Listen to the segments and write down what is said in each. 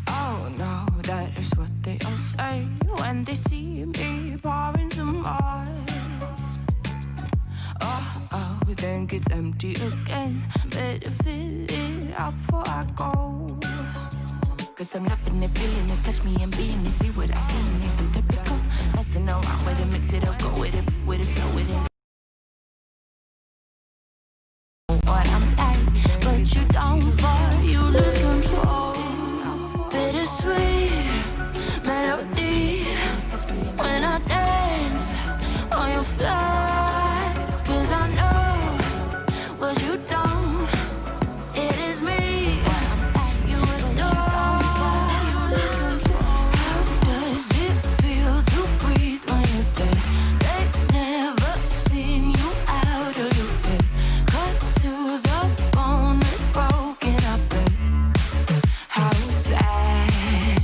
Oh no, that is what they all say when they see me pouring some more. Oh, think it's empty again. Better fill it up before I go. Cause I'm loving it, feeling it, touch me and being it. See what I see in it, I'm typical. Messing around with it, mix it up, go with it, flow with it. What I'm like, but you don't fall, you lose control. Bittersweet melody when I dance on your fly. Cause I know what you don't, it is me. You adore, you lose control. Does it feel to breathe when you're dead? They've never seen you out of your bed. Cut to the bone, it's broken, I bet. How sad.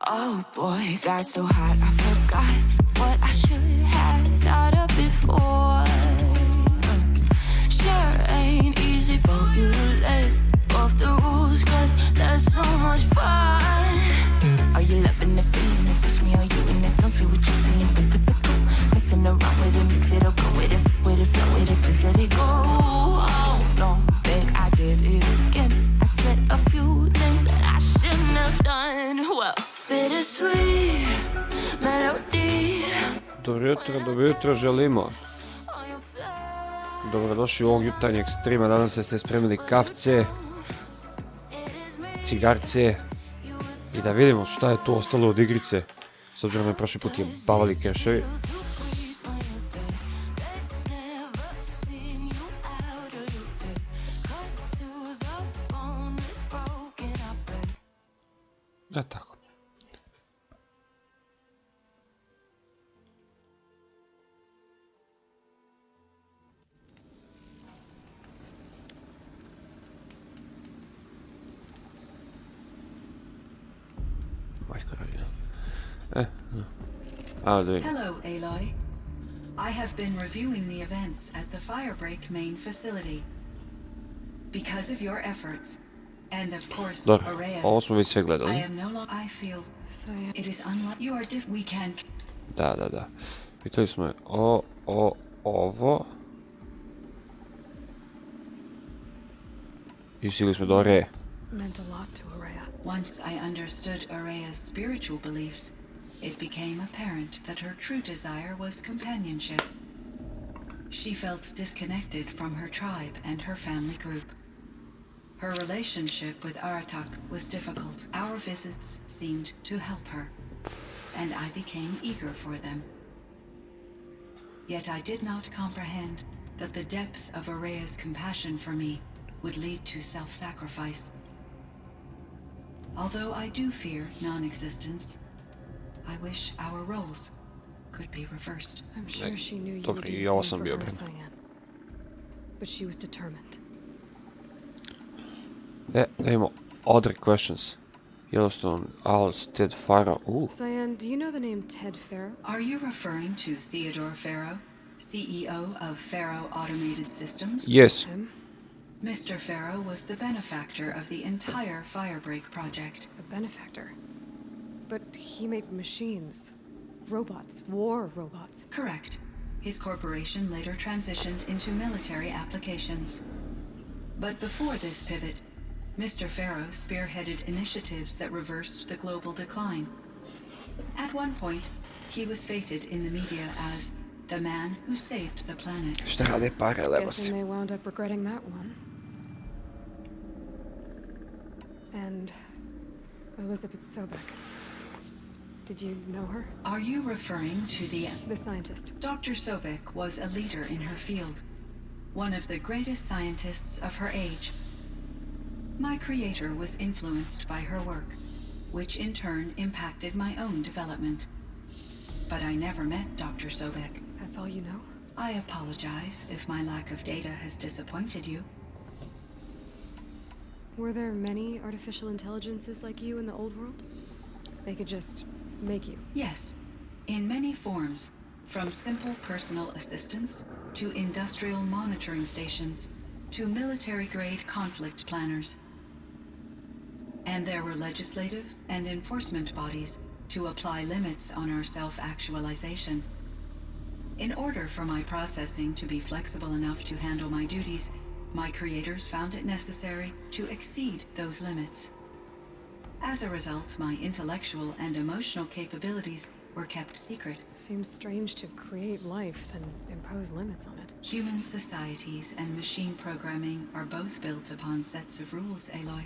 Oh boy, got so hot I forgot what I should have thought of before. Sure ain't easy for you to let off the rules, cause that's so much fun. Are you loving it, feeling it, touch me, are you in it? Don't say what you're saying, but typical. Messing around with it, mix it up, go with it, flow with it, please let it go. Oh no, think I did it again. I said a few things that I shouldn't have done. Well, bittersweet melody. Dobro jutro želimo. Dobrodošli u ovog jutarnjeg streama. Nadam se ste spremili kafce, cigarce i da vidimo šta je tu ostalo od igrice. S obzirom da je prošli put je bavali keševi. Tako. Hello, Aloy. I have been reviewing the events at the Firebreak main facility. Because of your efforts, and of course, Ovo smo već sve gledali. I am no longer. I feel it is unlike you are different. We can. Da. Pitali smo je ovo. I stigli smo do Re. Meant a lot to Araya. Once I understood Araya's spiritual beliefs, it became apparent that her true desire was companionship. She felt disconnected from her tribe and her family group. Her relationship with Aratak was difficult. Our visits seemed to help her, and I became eager for them. Yet I did not comprehend that the depth of Araya's compassion for me would lead to self-sacrifice. Although I do fear non-existence, I wish our roles could be reversed. I'm sure she knew you would be the same for her, Cyan. But she was determined. Da imamo other questions. Yellowstone, Owls, Ted Faro. Cyan, do you know the name Ted Faro? Are you referring to Theodore Faro, CEO of Faro Automated Systems? Yes. Mr. Faro was the benefactor of the entire Firebreak project. A benefactor? But he made machines. Robots. War robots. Correct. His corporation later transitioned into military applications. But before this pivot, Mr. Faro spearheaded initiatives that reversed the global decline. At one point, he was feted in the media as the man who saved the planet. Guessing they wound up regretting that one. And Elizabeth Sobek. Did you know her? Are you referring to the scientist? Dr. Sobek was a leader in her field, one of the greatest scientists of her age. My creator was influenced by her work, which in turn impacted my own development. But I never met Dr. Sobek. That's all you know? I apologize if my lack of data has disappointed you. Were there many artificial intelligences like you in the old world? They could just make you? Yes, in many forms, from simple personal assistants to industrial monitoring stations. to military-grade conflict planners. And there were legislative and enforcement bodies to apply limits on our self-actualization. In order for my processing to be flexible enough to handle my duties, my creators found it necessary to exceed those limits. As a result, my intellectual and emotional capabilities were kept secret. Seems strange to create life, then impose limits on it. Human societies and machine programming are both built upon sets of rules, Aloy.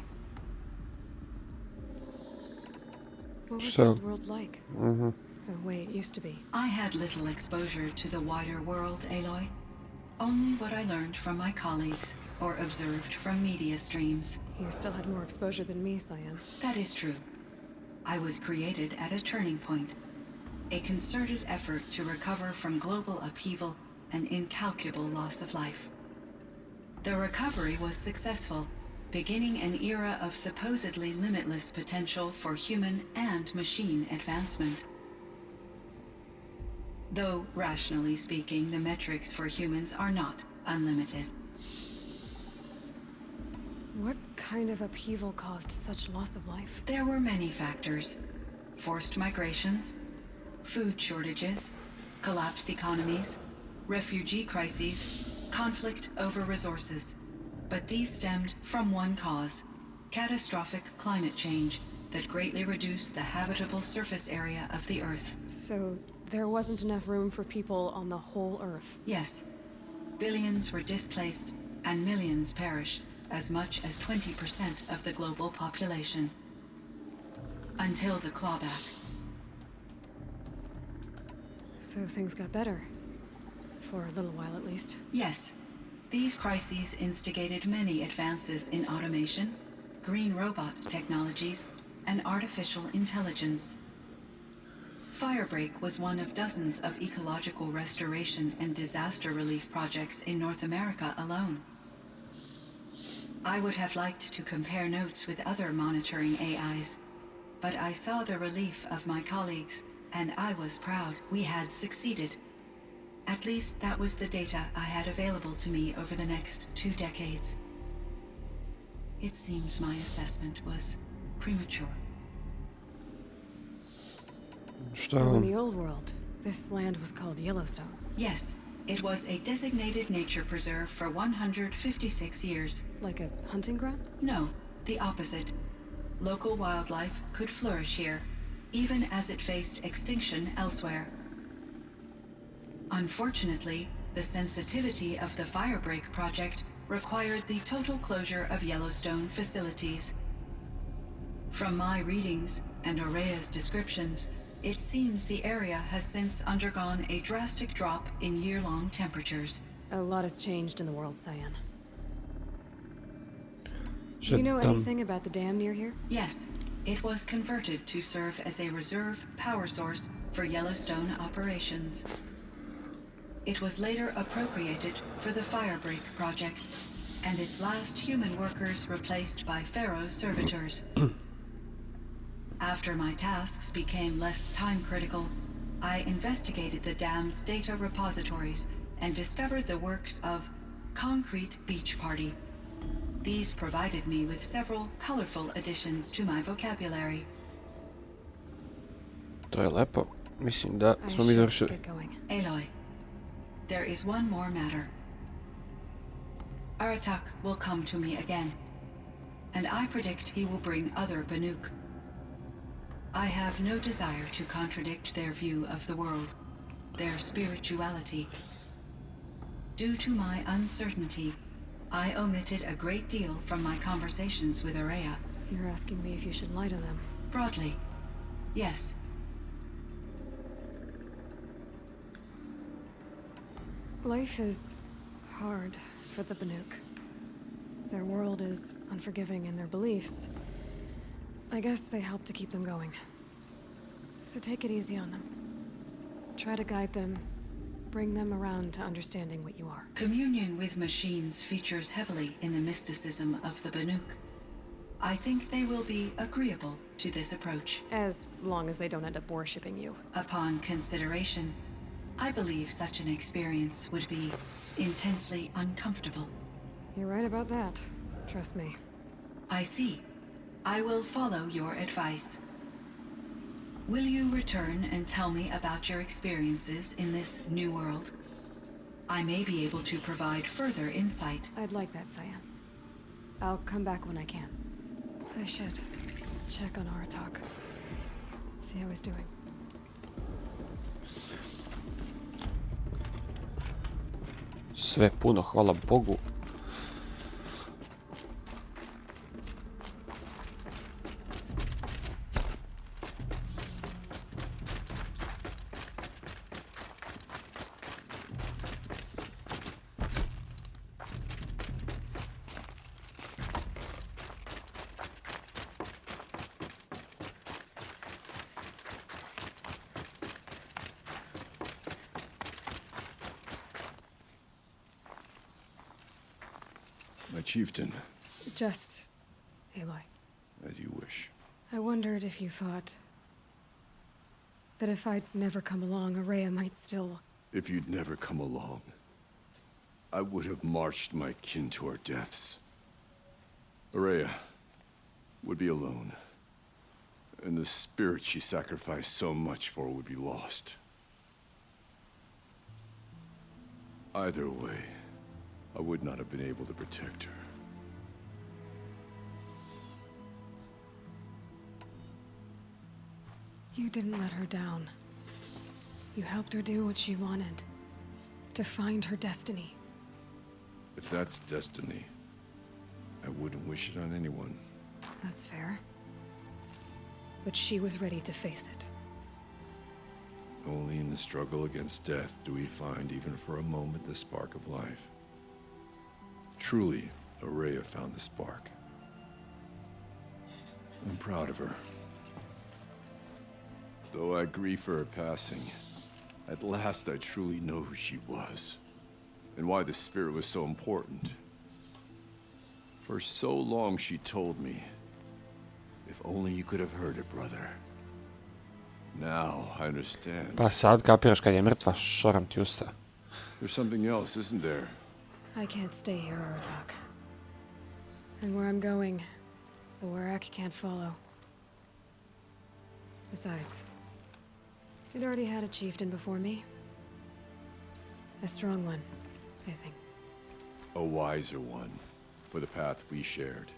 What was So- the world like? The way it used to be. I had little exposure to the wider world, Aloy. Only what I learned from my colleagues or observed from media streams. You still had more exposure than me, Cyan. That is true. I was created at a turning point. A concerted effort to recover from global upheaval and incalculable loss of life. The recovery was successful, beginning an era of supposedly limitless potential for human and machine advancement. Though, rationally speaking, the metrics for humans are not unlimited. What kind of upheaval caused such loss of life? There were many factors. Forced migrations, food shortages, collapsed economies, refugee crises, conflict over resources. But these stemmed from one cause: catastrophic climate change that greatly reduced the habitable surface area of the Earth. So, there wasn't enough room for people on the whole Earth. Yes, billions were displaced and millions perished, as much as 20% of the global population. Until the clawback. So things got better. For a little while at least. Yes, these crises instigated many advances in automation, green robot technologies, and artificial intelligence. Firebreak was one of dozens of ecological restoration and disaster relief projects in North America alone. I would have liked to compare notes with other monitoring AIs, but I saw the relief of my colleagues, and I was proud we had succeeded. At least that was the data I had available to me over the next 2 decades. It seems my assessment was premature. So in the old world, this land was called Yellowstone. Yes, it was a designated nature preserve for 156 years. Like a hunting ground? No, the opposite. Local wildlife could flourish here, even as it faced extinction elsewhere. Unfortunately, the sensitivity of the Firebreak project required the total closure of Yellowstone facilities. From my readings and Aurea's descriptions, it seems the area has since undergone a drastic drop in year-long temperatures. A lot has changed in the world, Cyan. Do Že you know tam anything about the dam near here? Yes, it was converted to serve as a reserve power source for Yellowstone operations. It was later appropriated for the Firebreak project, and its last human workers replaced by Pharaoh's servitors. After my tasks became less time-critical, I investigated the dam's data repositories and discovered the works of Concrete Beach Party. These provided me with several colorful additions to my vocabulary. to je lepo. Mislim da I smo mi should završili. get going. Aloy, there is one more matter. Aratak will come to me again, and I predict he will bring other Banuk. I have no desire to contradict their view of the world, their spirituality. Due to my uncertainty, I omitted a great deal from my conversations with Aurea. You're asking me if you should lie to them. Broadly, yes. Life is hard for the Banuk. Their world is unforgiving in their beliefs. I guess they help to keep them going. So take it easy on them. Try to guide them, bring them around to understanding what you are. Communion with machines features heavily in the mysticism of the Banuk. I think they will be agreeable to this approach. As long as they don't end up worshipping you. Upon consideration, I believe such an experience would be intensely uncomfortable. You're right about that. Trust me. I see. I will follow your advice. Will you return and tell me about your experiences in this new world? I may be able to provide further insight. I'd like that, Cyan. I'll come back when I can. I should check on Aratak. See how he's doing. Sve puno, hvala Bogu. My chieftain. Just Aloy. As you wish. I wondered if you thought that if I'd never come along, Araya might still... If you'd never come along, I would have marched my kin to our deaths. Araya would be alone, and the spirit she sacrificed so much for would be lost. Either way, I would not have been able to protect her. You didn't let her down. You helped her do what she wanted. To find her destiny. If that's destiny, I wouldn't wish it on anyone. That's fair. But she was ready to face it. Only in the struggle against death do we find, even for a moment, the spark of life. Truly, Araya found the spark. I'm proud of her. Though I grieve for her passing, at last I truly know who she was, and why the spirit was so important. For so long she told me, if only you could have heard it, brother. Now I understand. Pa sad kapiraš kad je mrtva, šoram ti usta. There's something else, isn't there? I can't stay here, Aratak. And where I'm going, the Warak can't follow. Besides, you'd already had a chieftain before me. A strong one, I think. A wiser one, for the path we shared.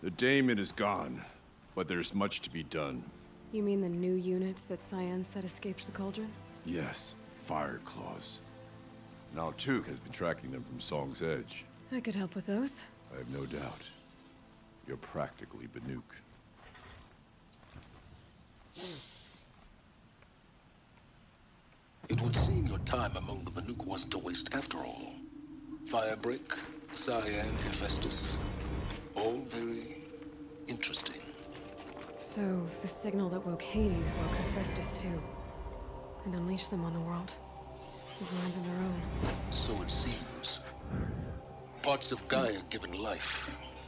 The daemon is gone, but there's much to be done. You mean the new units that Cyan said escaped the cauldron? Yes, fire claws. Now Tuk has been tracking them from Song's Edge. I could help with those. I have no doubt. You're practically Banuk. It would seem your time among the Banuk wasn't a waste after all. Firebreak, Cyan, Hephaestus. All very interesting. So, the signal that woke Hades woke Hephaestus too. And unleashed them on the world. His minds on their own. So it seems. Parts of Gaia given life.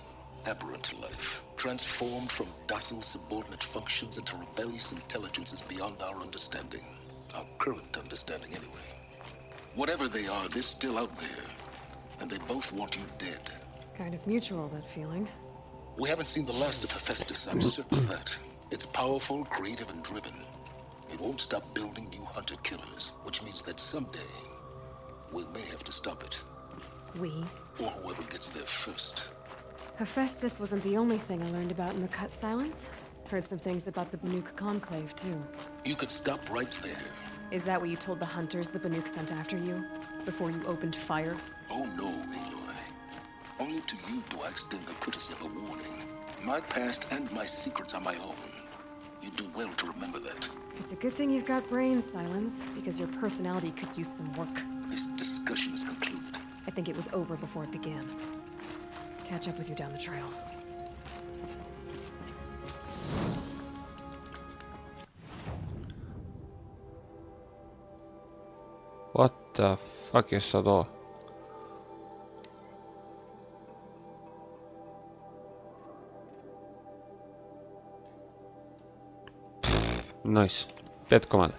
Aberrant life. Transformed from docile subordinate functions into rebellious intelligences beyond our understanding. Our current understanding, anyway. Whatever they are, they're still out there. And they both want you dead. Kind of mutual, that feeling. We haven't seen the last of Hephaestus, I'm certain of that. It's powerful, creative, and driven. It won't stop building new hunter-killers, which means that someday, we may have to stop it. We? Or whoever gets there first. Hephaestus wasn't the only thing I learned about in the Cut Silence. Heard some things about the Banuk Conclave, too. You could stop right there. Is that what you told the hunters the Banuk sent after you? Before you opened fire? Oh no, Aloy. Only to you do I extend the courtesy of a warning. My past and my secrets are my own. You do well to remember that. It's a good thing you've got brains, Silence, because your personality could use some work. This discussion is concluded. I think it was over before it began. Catch up with you down the trail. What the fuck je sad ovo? Nice. 5 komada.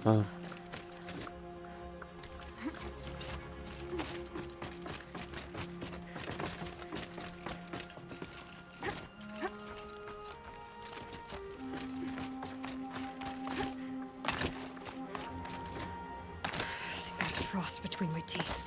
A. There's frost between my teeth.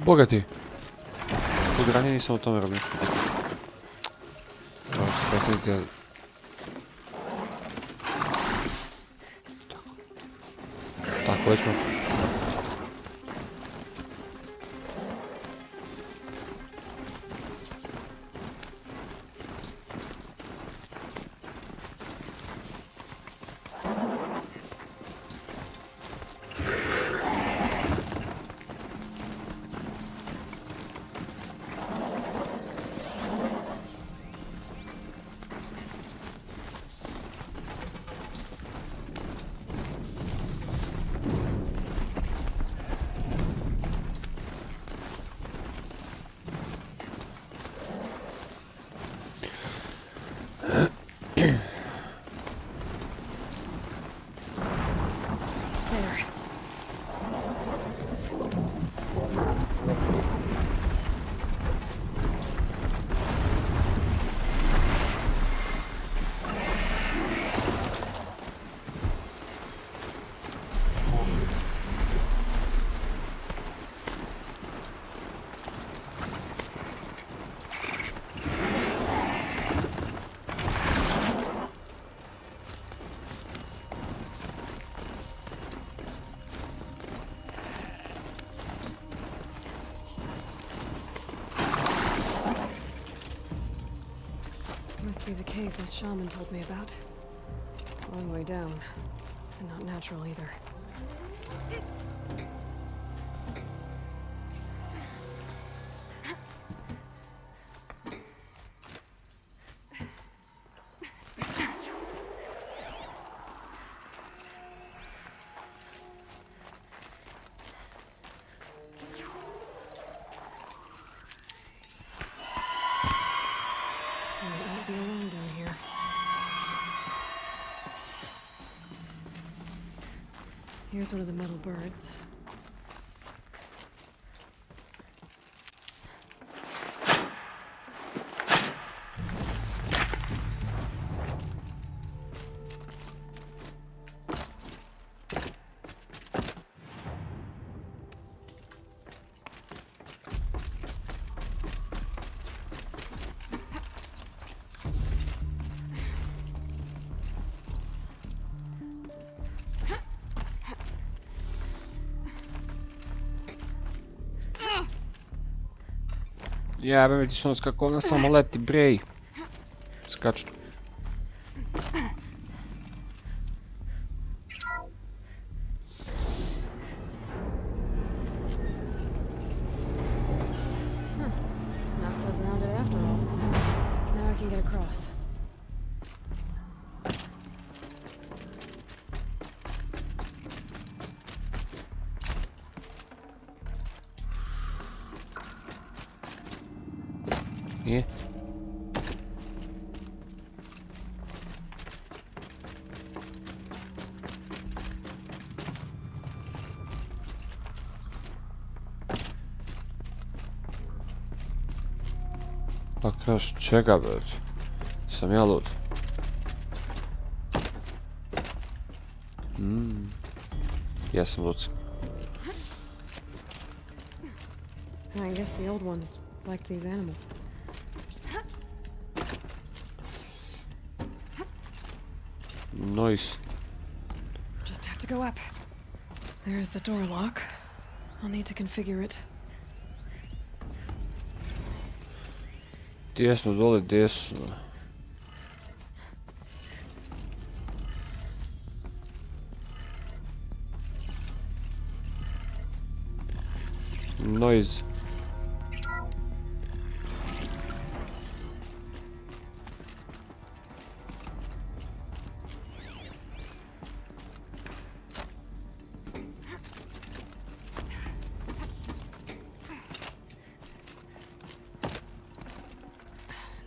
Bogati. Kod ranije nisam o tome razmišljao. Možete predstaviti, ali... Tako, već možemo. There. Must be the cave that shaman told me about. Long way down. And not natural either. I won't be alone down here. Here's one of the metal birds. Jebe mi ti što kako ona samo leti, brej. Skaču. Not so grounded after all. Now I can get across. Je. Pa kroz čega, bret? Sam ja lud. Jesam lud. I guess the old ones liked these animals. Nice. Just have to go up. There's the door lock. I'll need to configure it. Desno, dole, desno. Noise.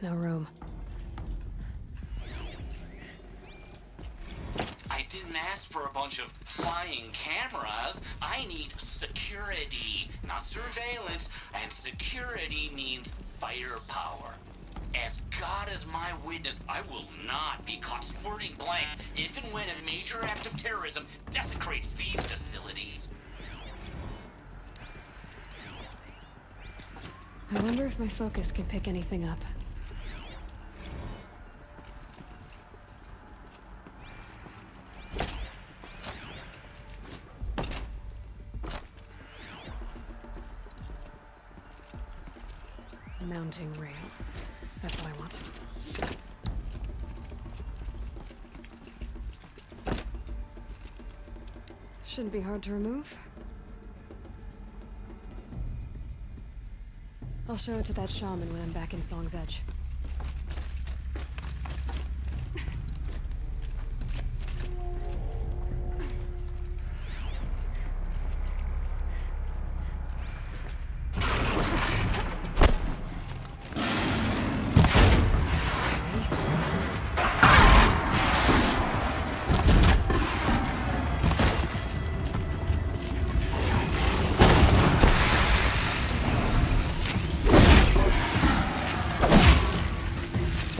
No room. I didn't ask for a bunch of flying cameras. I need security, not surveillance. And security means firepower. As God is my witness, I will not be caught squirting blanks if and when a major act of terrorism desecrates these facilities. I wonder if my focus can pick anything up. Mounting rail. That's what I want. Shouldn't be hard to remove. I'll show it to that shaman when I'm back in Song's Edge.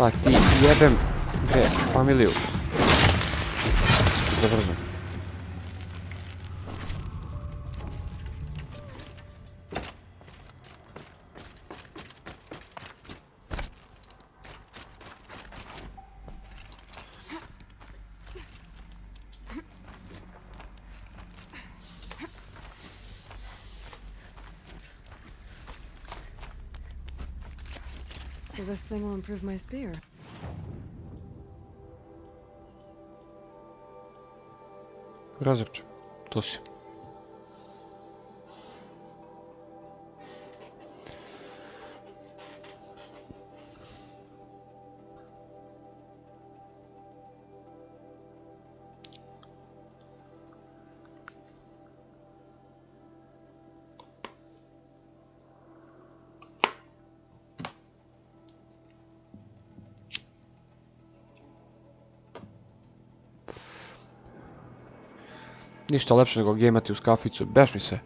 Pa ti jebem, bre, familiju. Da brzo. So this thing will improve my spear. Razorče, to si. Ništa lepše nego gemati uz kaficu, beš mi se.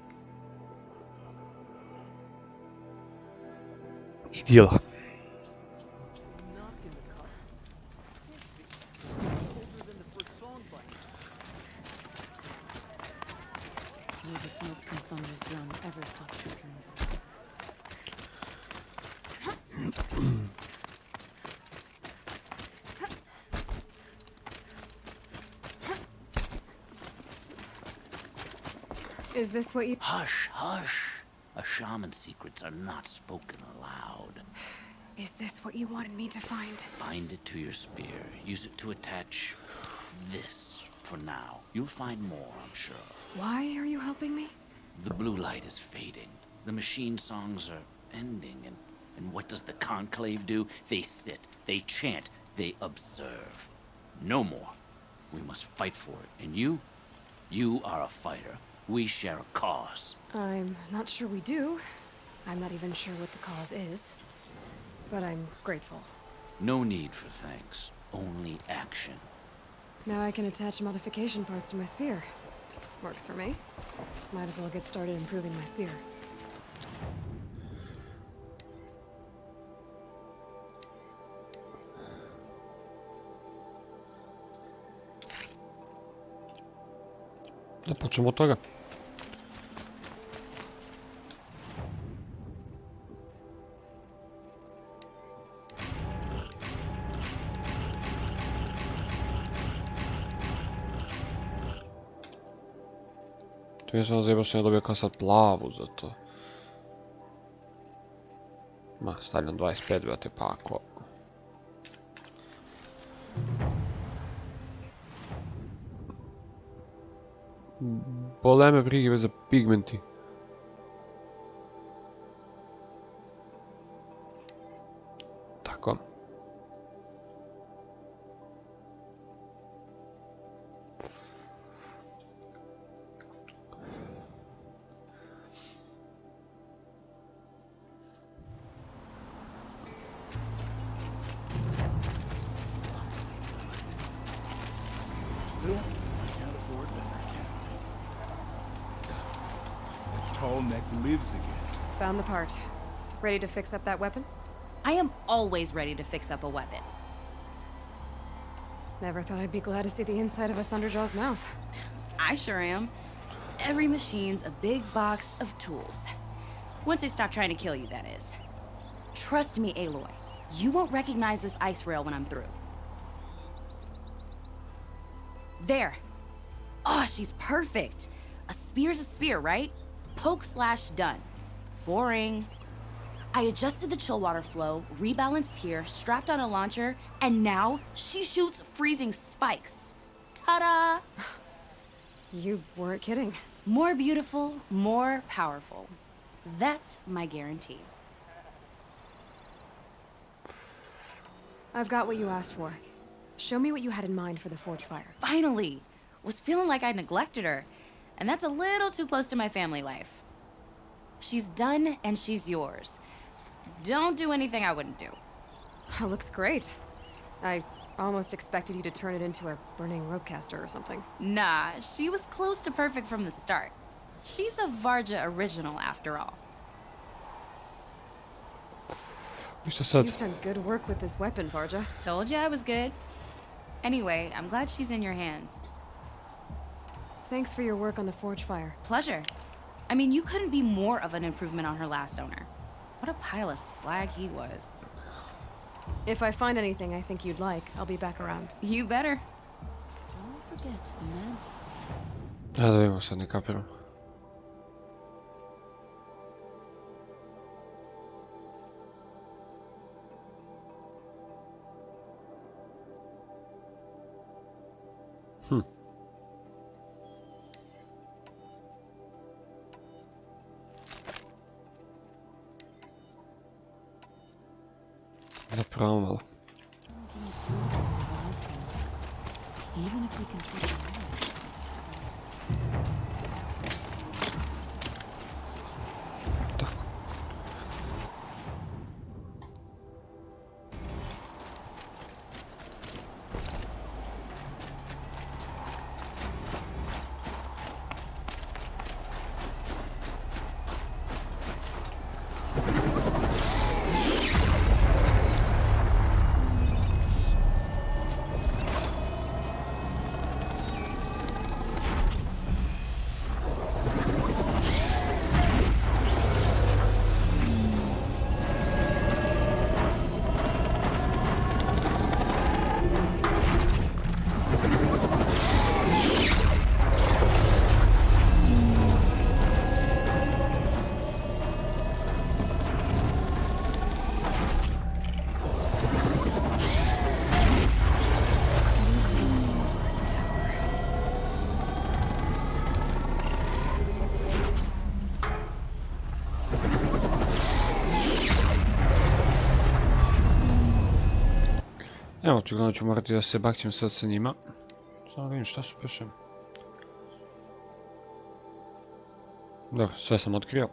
Idila. Will the smoke from Thunder's drum ever stop tricking us? Is this what you... Hush, hush. A shaman's secrets are not spoken aloud. Is this what you wanted me to find? Bind it to your spear. Use it to attach this for now. You'll find more, I'm sure. Why are you helping me? The blue light is fading. The machine songs are ending, and what does the conclave do? They sit, they chant, they observe. No more. We must fight for it. And you are a fighter. We share a cause. I'm not sure we do. I'm not even sure what the cause is. But I'm grateful. No need for thanks. Only action. Now I can attach modification parts to my spear. Works for me. Might as well get started improving my spear. Da počnemo od toga. Prije sam zajebao što ne dobio kao sad plavu za to. Ma, stavljam 25, brate, pa ako... Bole me brige za pigmenti. Tako. Still, I can't afford better, can I? That tall neck lives again. Found the part. Ready to fix up that weapon? I am always ready to fix up a weapon. Never thought I'd be glad to see the inside of a Thunderjaw's mouth. I sure am. Every machine's a big box of tools. Once they stop trying to kill you, that is. Trust me, Aloy. You won't recognize this ice rail when I'm through. There. Oh, she's perfect. A spear's a spear, right? Poke slash done. Boring. I adjusted the chill water flow, rebalanced here, strapped on a launcher, and now she shoots freezing spikes. Ta-da! You weren't kidding. More beautiful, more powerful. That's my guarantee. I've got what you asked for. Show me what you had in mind for the forge fire. Finally! Was feeling like I neglected her, and that's a little too close to my family life. She's done, and she's yours. Don't do anything I wouldn't do. That looks great. I almost expected you to turn it into a burning ropecaster or something. Nah, she was close to perfect from the start. She's a Varja original, after all. Isto sad. You've done good work with this weapon, Varja. Told you I was good. Anyway, I'm glad she's in your hands. Thanks for your work on the forge fire. Pleasure. I mean, you couldn't be more of an improvement on her last owner. What a pile of slag he was. If I find anything I think you'd like, I'll be back around. You better. Don't forget the man's... Ja da vidimo sad, ne kapiram. Da pravimo malo. Even if we can keep it alive. Tako. Evo, očigledno ću morati da se bakćem sad sa njima. Samo vidim šta su peše. Dobro, sve sam otkrio.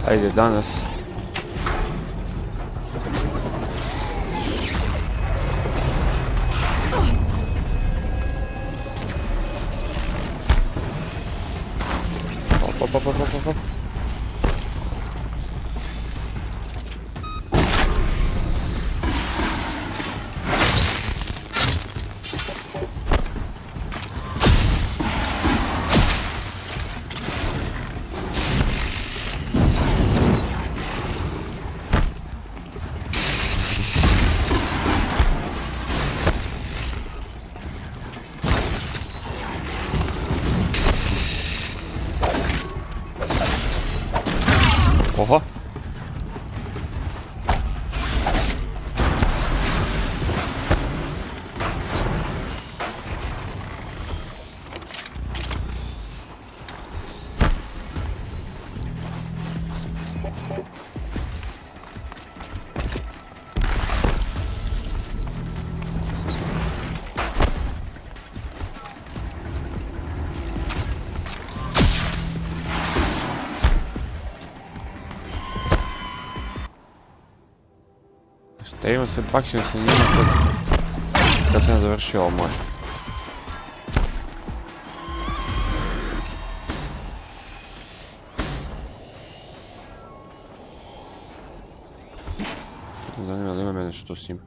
Ajde danas. Hop. Oho. Stavimo se, bakćemo se njima kad sam završio ovo moje. Zanima li ima mene što s njim?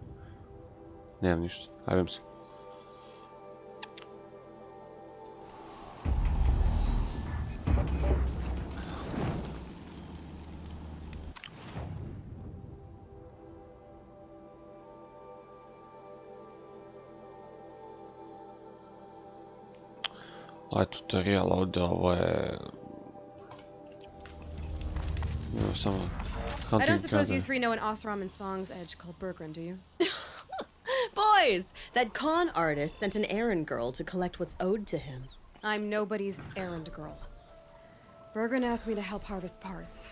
Nemam ništa, ajmo se. Light tutorial ovdje, ovo je... samo... I don't suppose you three know an Osram and Song's edge called Bergren, do you? Boys, that con artist sent an errand girl to collect what's owed to him. I'm nobody's errand girl. Bergren asked me to help harvest parts.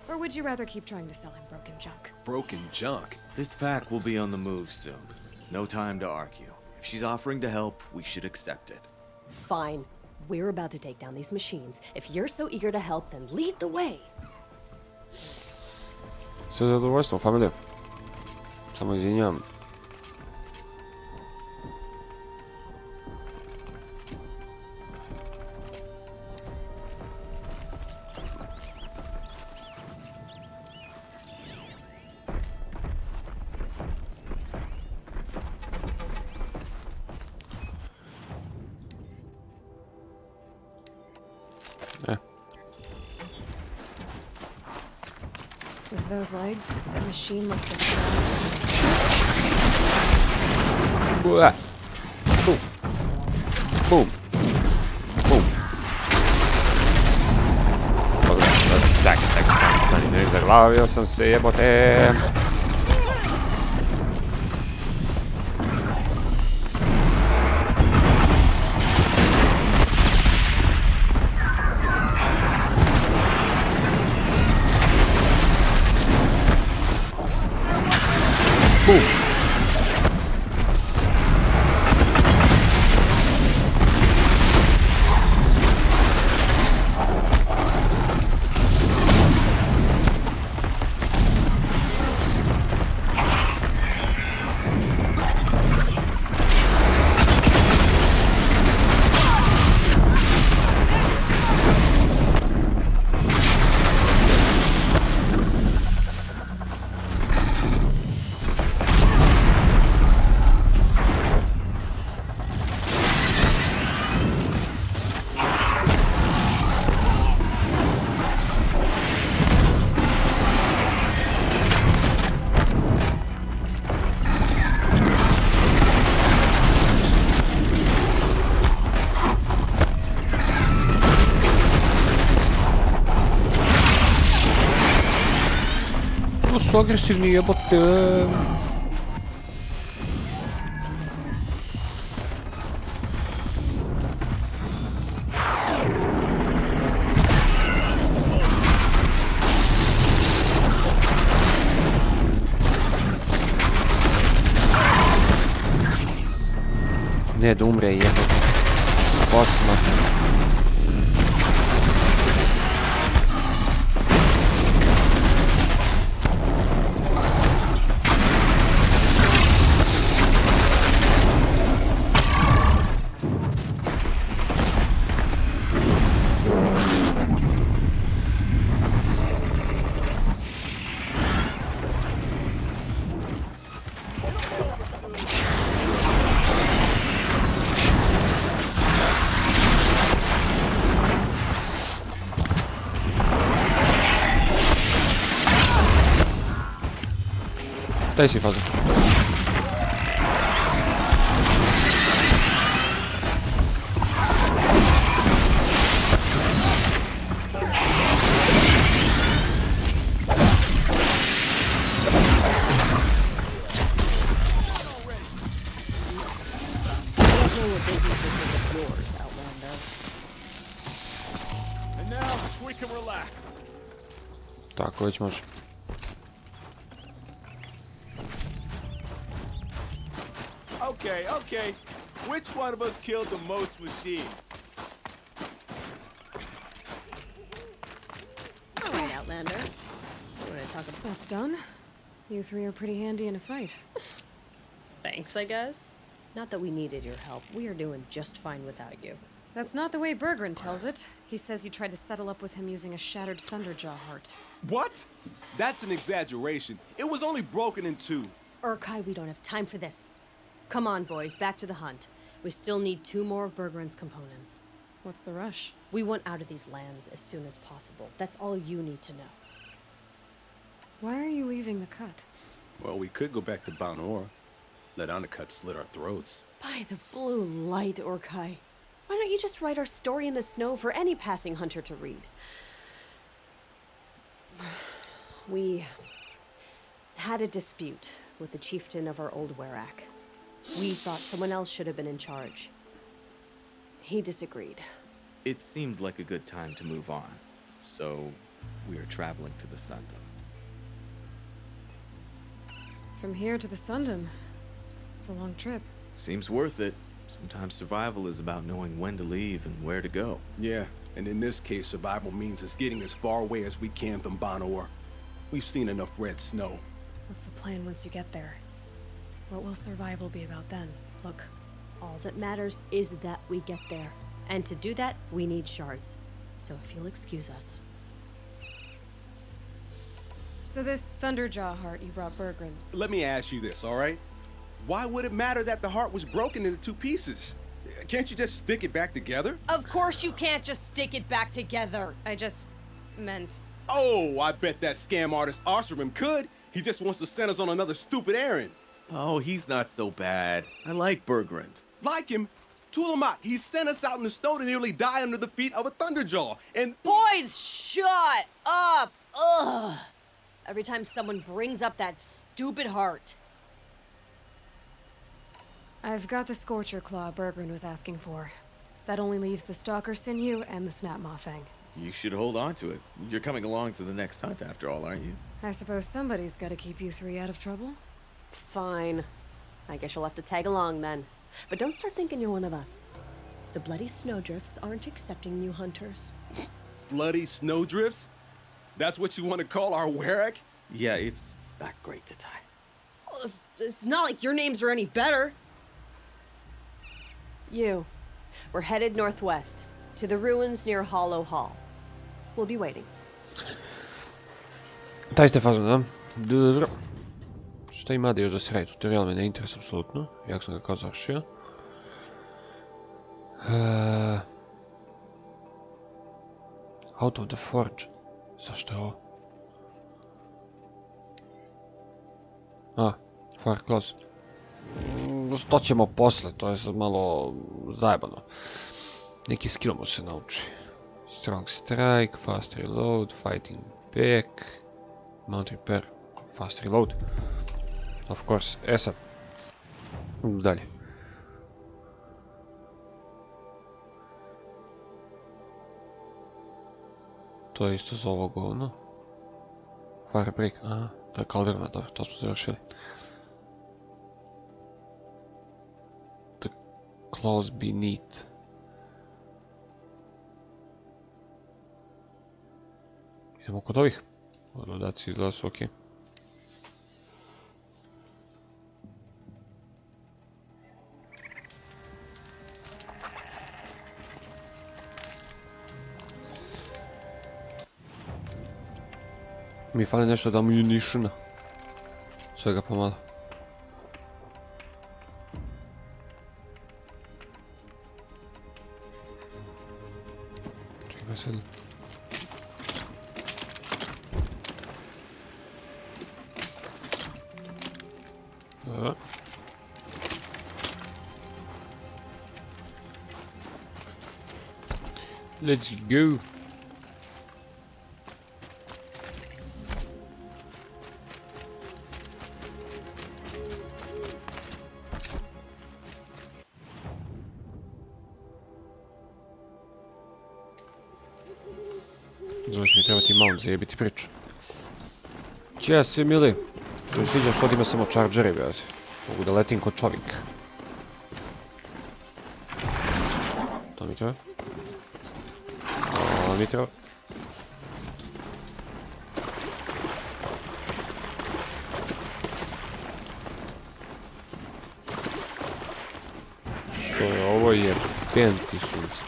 Or would you rather keep trying to sell him broken junk? Broken junk? This pack will be on the move soon. No time to argue. If she's offering to help, we should accept it. Fine. We're about to take down these machines. If you're so eager to help, then lead the way. Sve zadovoljstvo, familija. Samo izvinjavam. With those legs, that machine looks as strong. Boom. Boom. Boom. Dobro, čekaj, stani, ne zaglavio sam se, jebote. Boom. Su agresivni, jebote. Ne da umre, jebote. Posma. Daj si fazu. And now we can relax. Tako, već može. Okay. Which one of us killed the most machines? All right, Outlander. You want to talk about... That's done. You three are pretty handy in a fight. Thanks, I guess. Not that we needed your help. We are doing just fine without you. That's not the way Berggren tells it. He says you tried to settle up with him using a shattered Thunderjaw heart. What? That's an exaggeration. It was only broken in two. Urkai, we don't have time for this. Come on, boys, back to the hunt. We still need 2 more of Berggren's components. What's the rush? We want out of these lands as soon as possible. That's all you need to know. Why are you leaving the cut? Well, we could go back to Banor. Let Undercut slit our throats. By the blue light, Urkai. Why don't you just write our story in the snow for any passing hunter to read? We had a dispute with the chieftain of our old Werak. We thought someone else should have been in charge. He disagreed. It seemed like a good time to move on, so we are traveling to the Sundom. From here to the Sundom. It's a long trip. Seems worth it. Sometimes survival is about knowing when to leave and where to go. Yeah, and in this case, survival means us getting as far away as we can from Banor. We've seen enough red snow. What's the plan once you get there? What will survival be about then? Look, all that matters is that we get there. And to do that, we need shards. So if you'll excuse us. So this Thunderjaw heart you brought Berggren. Let me ask you this, all right? Why would it matter that the heart was broken into 2 pieces? Can't you just stick it back together? Of course you can't just stick it back together. I just meant... Oh, I bet that scam artist Arsarim could. He just wants to send us on another stupid errand. Oh, he's not so bad. I like Berggren. Like him? Tulamat, he sent us out in the snow to nearly die under the feet of a Thunderjaw, and... Boys, shut up! Ugh! Every time someone brings up that stupid heart. I've got the Scorcher Claw Berggren was asking for. That only leaves the Stalker Sinew and the Snap Mafang. You should hold on to it. You're coming along to the next hunt after all, aren't you? I suppose somebody's gotta keep you 3 out of trouble. Fine. I guess you'll have to tag along then. But don't start thinking you're one of us. The Bloody Snowdrifts aren't accepting new hunters. Bloody snowdrifts? That's what you want to call our Werak? Yeah, it's not great to tie. Oh, it's not like your names are any better. We're headed northwest, to the ruins near Hollow Hall. We'll be waiting. Taj ste fazon, da? Dobro. Šta ima da još da se radi? Tutorial me ne interesuje apsolutno, jak sam ga kao završio. Out of the Forge. Zašto je ovo? Fire Claws. Što ćemo posle, to je sad malo zajebano. Neki skill mu se nauči. Strong Strike, Fast Reload, Fighting Back, Mount Repair, Fast Reload. Of course, sad. Dalje. To je isto za ovo govno. Fire Break, aha, to je Calderma, dobro, to smo završili. The Claws Beneath. Idemo kod ovih. Dodaci izgleda su okej. Mi fali nešto da munitiona. Svega pomalo. Čekaj sad. Let's go. Znači mi treba ti mount zajebiti priču. Čija si mili? To mi sviđa što ima samo chargeri, brate. Mogu da letim ko čovjek. To mi treba. To mi treba. Što je ovo je penti sunce.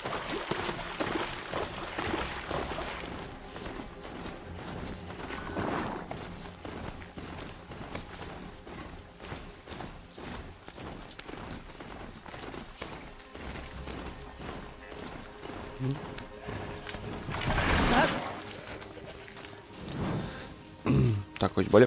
Tako već bolje.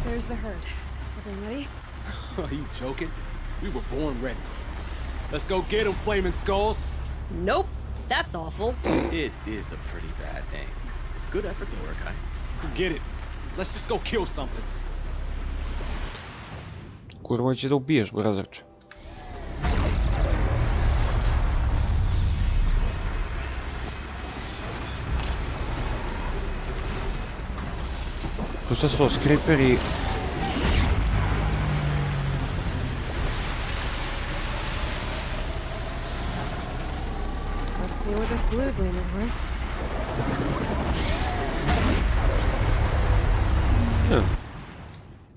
There's the herd. Everyone ready? Are you joking? We were born ready. Let's go get them, flaming skulls. Nope, that's awful. It is a pretty bad name. Good effort though, Urkai. Forget it. Let's just go kill something. Kurva će da ubiješ, burazarče. To sve su skriperi. Let's see what this blue gleam is worth.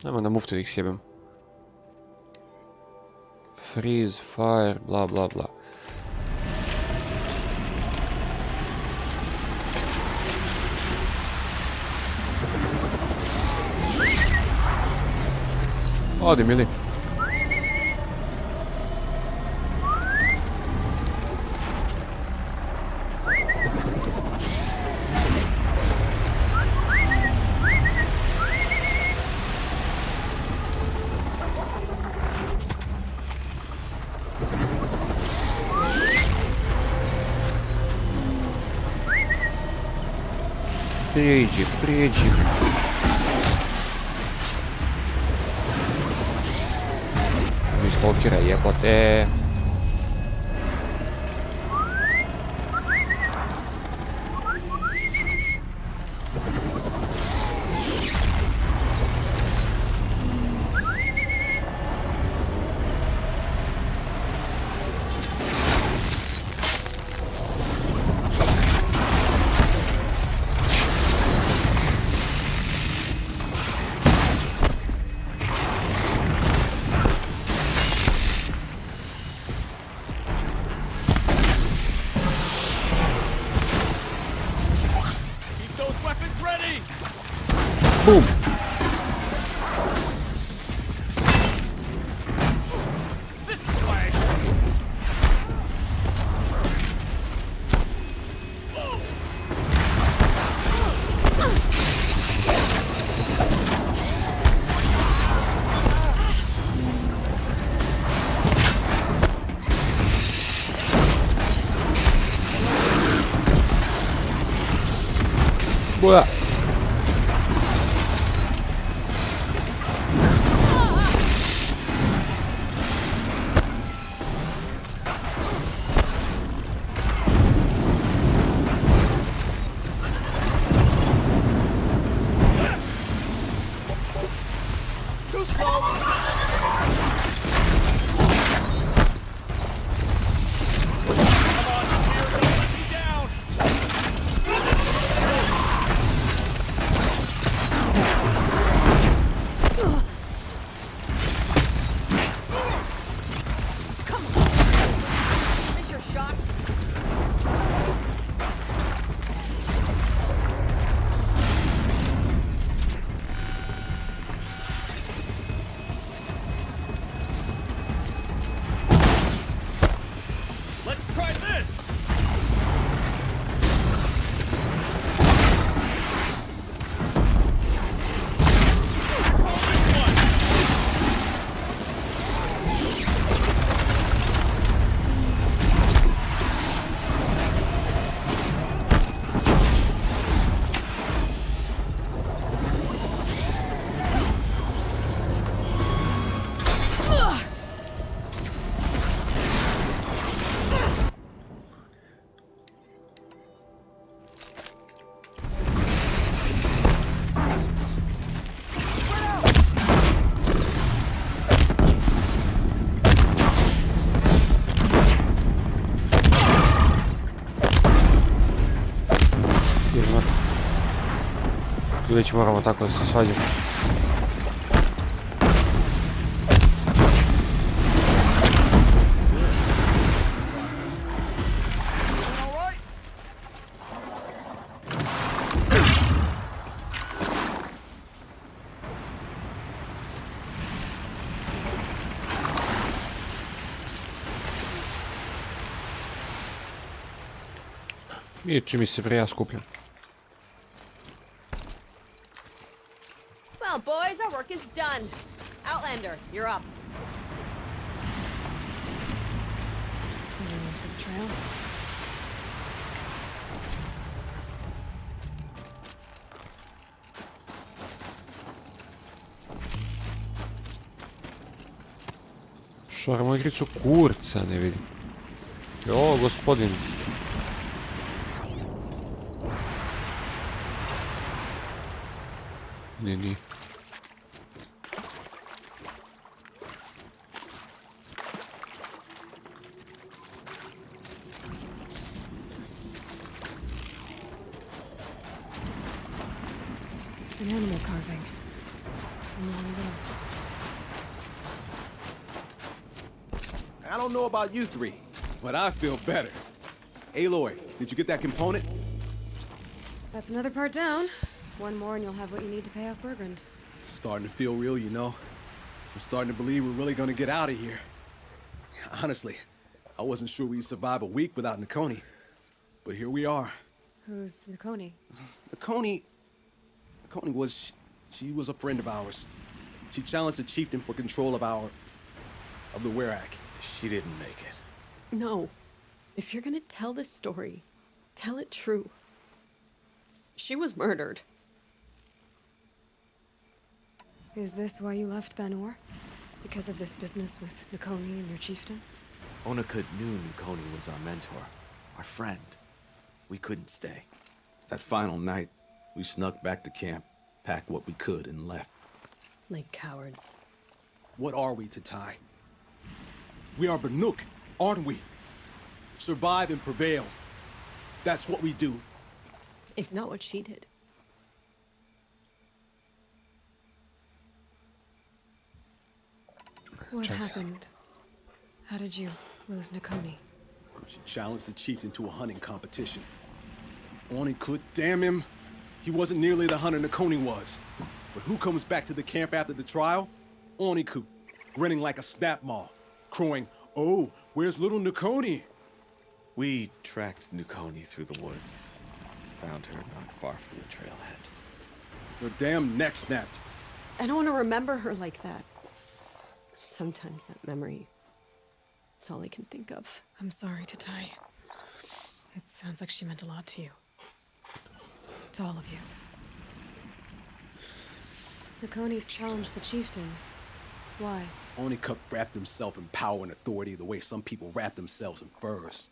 Ajmo na muftu da ih sjebem. Freeze, fire, bla bla bla. Odi, mili. Prijeđi, prijeđi. Mi stalkera jebote. Boom. Boa. shots? Let's try this! Tu već moramo tako da se svađamo. I čim mi se prija skupljam. Well, boys, our work is done. Outlander, you're up. Something else for the trail. Šaramo igricu kurca, ne vidim. Jo, gospodin. Ne, nije. An animal carving. From long ago. I don't know about you three, but I feel better. Aloy, did you get that component? That's another part down. One more and you'll have what you need to pay off Bergrand. Starting to feel real, you know. I'm starting to believe we're really gonna get out of here. Honestly, I wasn't sure we'd survive a week without Nakoni. But here we are. Who's Nakoni? Nakoni was... she was a friend of ours. She challenged the chieftain for control of the Werak. She didn't make it. No. If you're gonna tell this story, tell it true. She was murdered. Is this why you left Banor? Because of this business with Nakoni and your chieftain? Onakut knew Nakoni was our mentor, our friend. We couldn't stay. That final night, we snuck back to camp, packed what we could, and left. Like cowards. What are we, Tatai? We are Banuk, aren't we? Survive and prevail. That's what we do. It's not what she did. What happened? How did you lose Nakoni? She challenged the chieftain to a hunting competition. Onakut, damn him. He wasn't nearly the hunter Nakoni was. But who comes back to the camp after the trial? Onakut, grinning like a snap maw, crowing, "Oh, where's little Nakoni?" We tracked Nakoni through the woods. Found her not far from the trailhead. Her damn neck snapped. I don't want to remember her like that. Sometimes that memory, it's all I can think of. I'm sorry, Tatai. It sounds like she meant a lot to you. To all of you. Nakoni challenged the chieftain. Why? Onakut wrapped himself in power and authority the way some people wrap themselves in furs.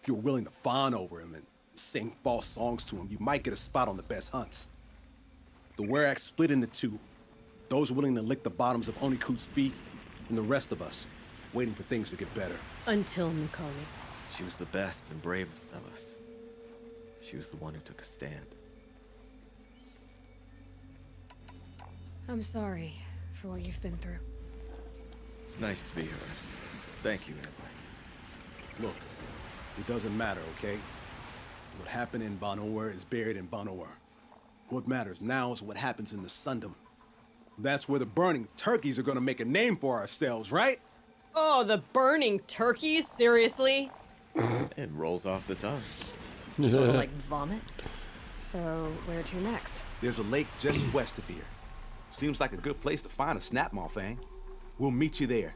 If you were willing to fawn over him and sing false songs to him, you might get a spot on the best hunts. The Werak split into two. Those willing to lick the bottoms of Onakut's feet, and the rest of us, waiting for things to get better. Until Nakoni. She was the best and bravest of us. She was the one who took a stand. I'm sorry for what you've been through. It's nice to be heard. Thank you, Edward. Look, It doesn't matter, okay? What happened in Banor is buried in Banor. What matters now is what happens in the Sundom. That's where the burning turkeys are gonna make a name for ourselves, right? Oh, the burning turkeys? Seriously? It rolls off the tongue. Sort of like vomit. So, where to next? There's a lake just west of here. Seems like a good place to find a snapmaw fang. We'll meet you there.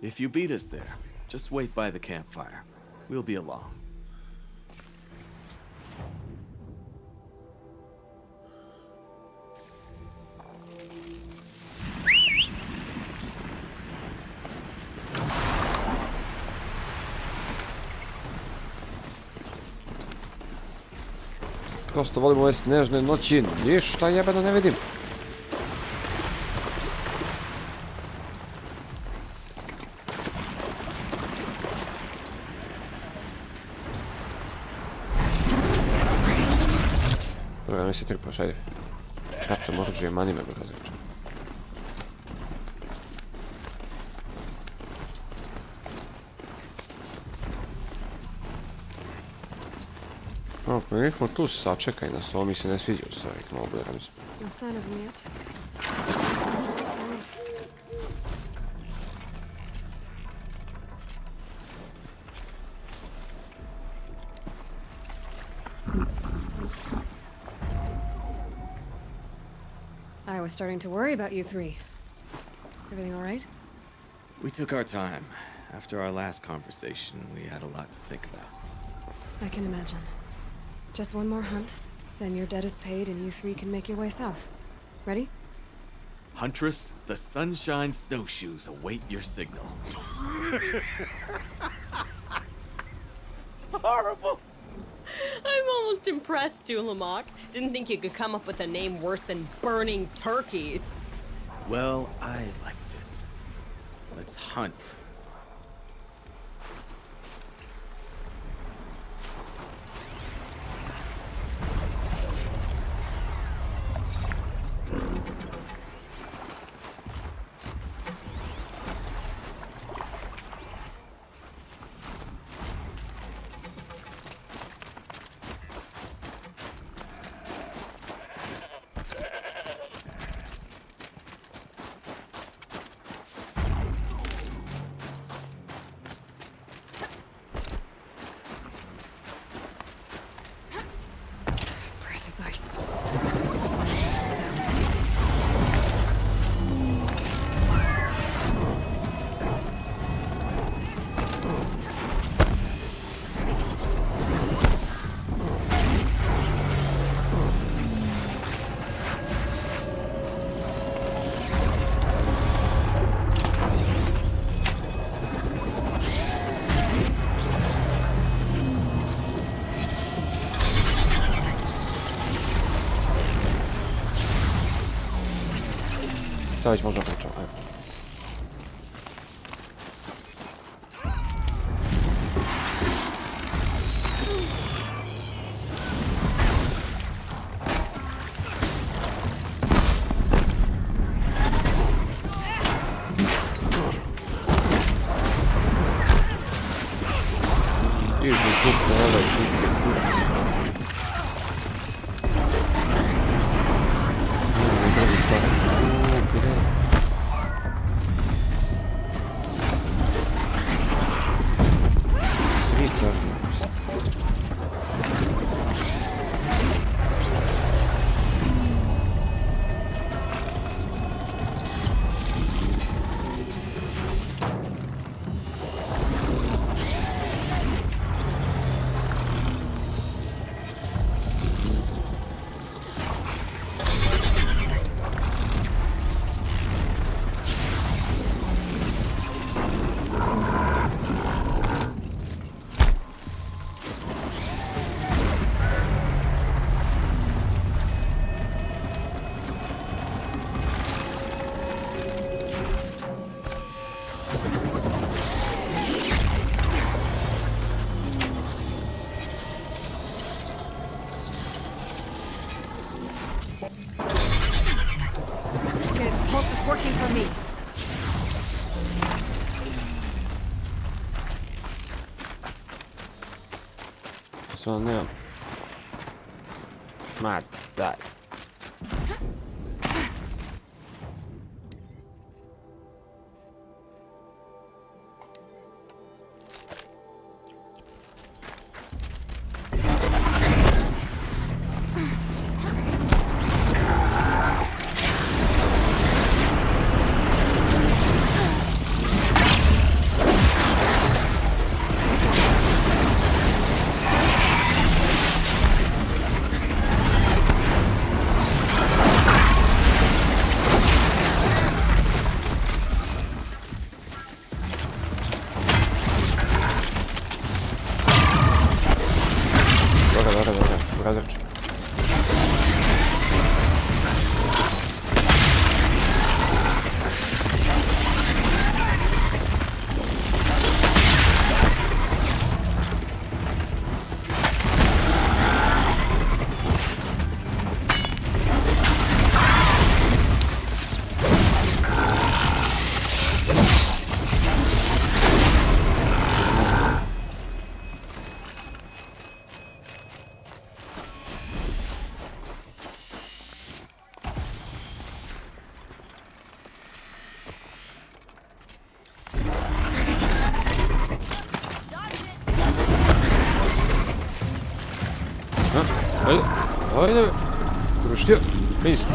If you beat us there, just wait by the campfire. We'll be along. Prosto volim ove snežne noći, ništa jebeno ne vidim. Dobro, ja mi se trpa, šajde. Kraftom oružje, manime bi različio. Mi smo tu, sačekaj nas, ovo mi se ne sviđa u stvari, malo bolje razmišljam. No sign of them yet. I was starting to worry about you three. Everything all right? We took our time. After our last conversation, we had a lot to think about. I can imagine. Just one more hunt, then your debt is paid and you three can make your way south. Ready? Huntress, the Sunshine Snowshoes await your signal. Horrible! I'm almost impressed, Dulamok. Didn't think you could come up with a name worse than burning turkeys. Well, I liked it. Let's hunt. Breath is ice. Sad već možda počeo, evo. Iži kup na ovaj kup, kupici. Drugi korak. Stvarno nemam. Ma daj. Razrče. Ajde, uvrštio, please.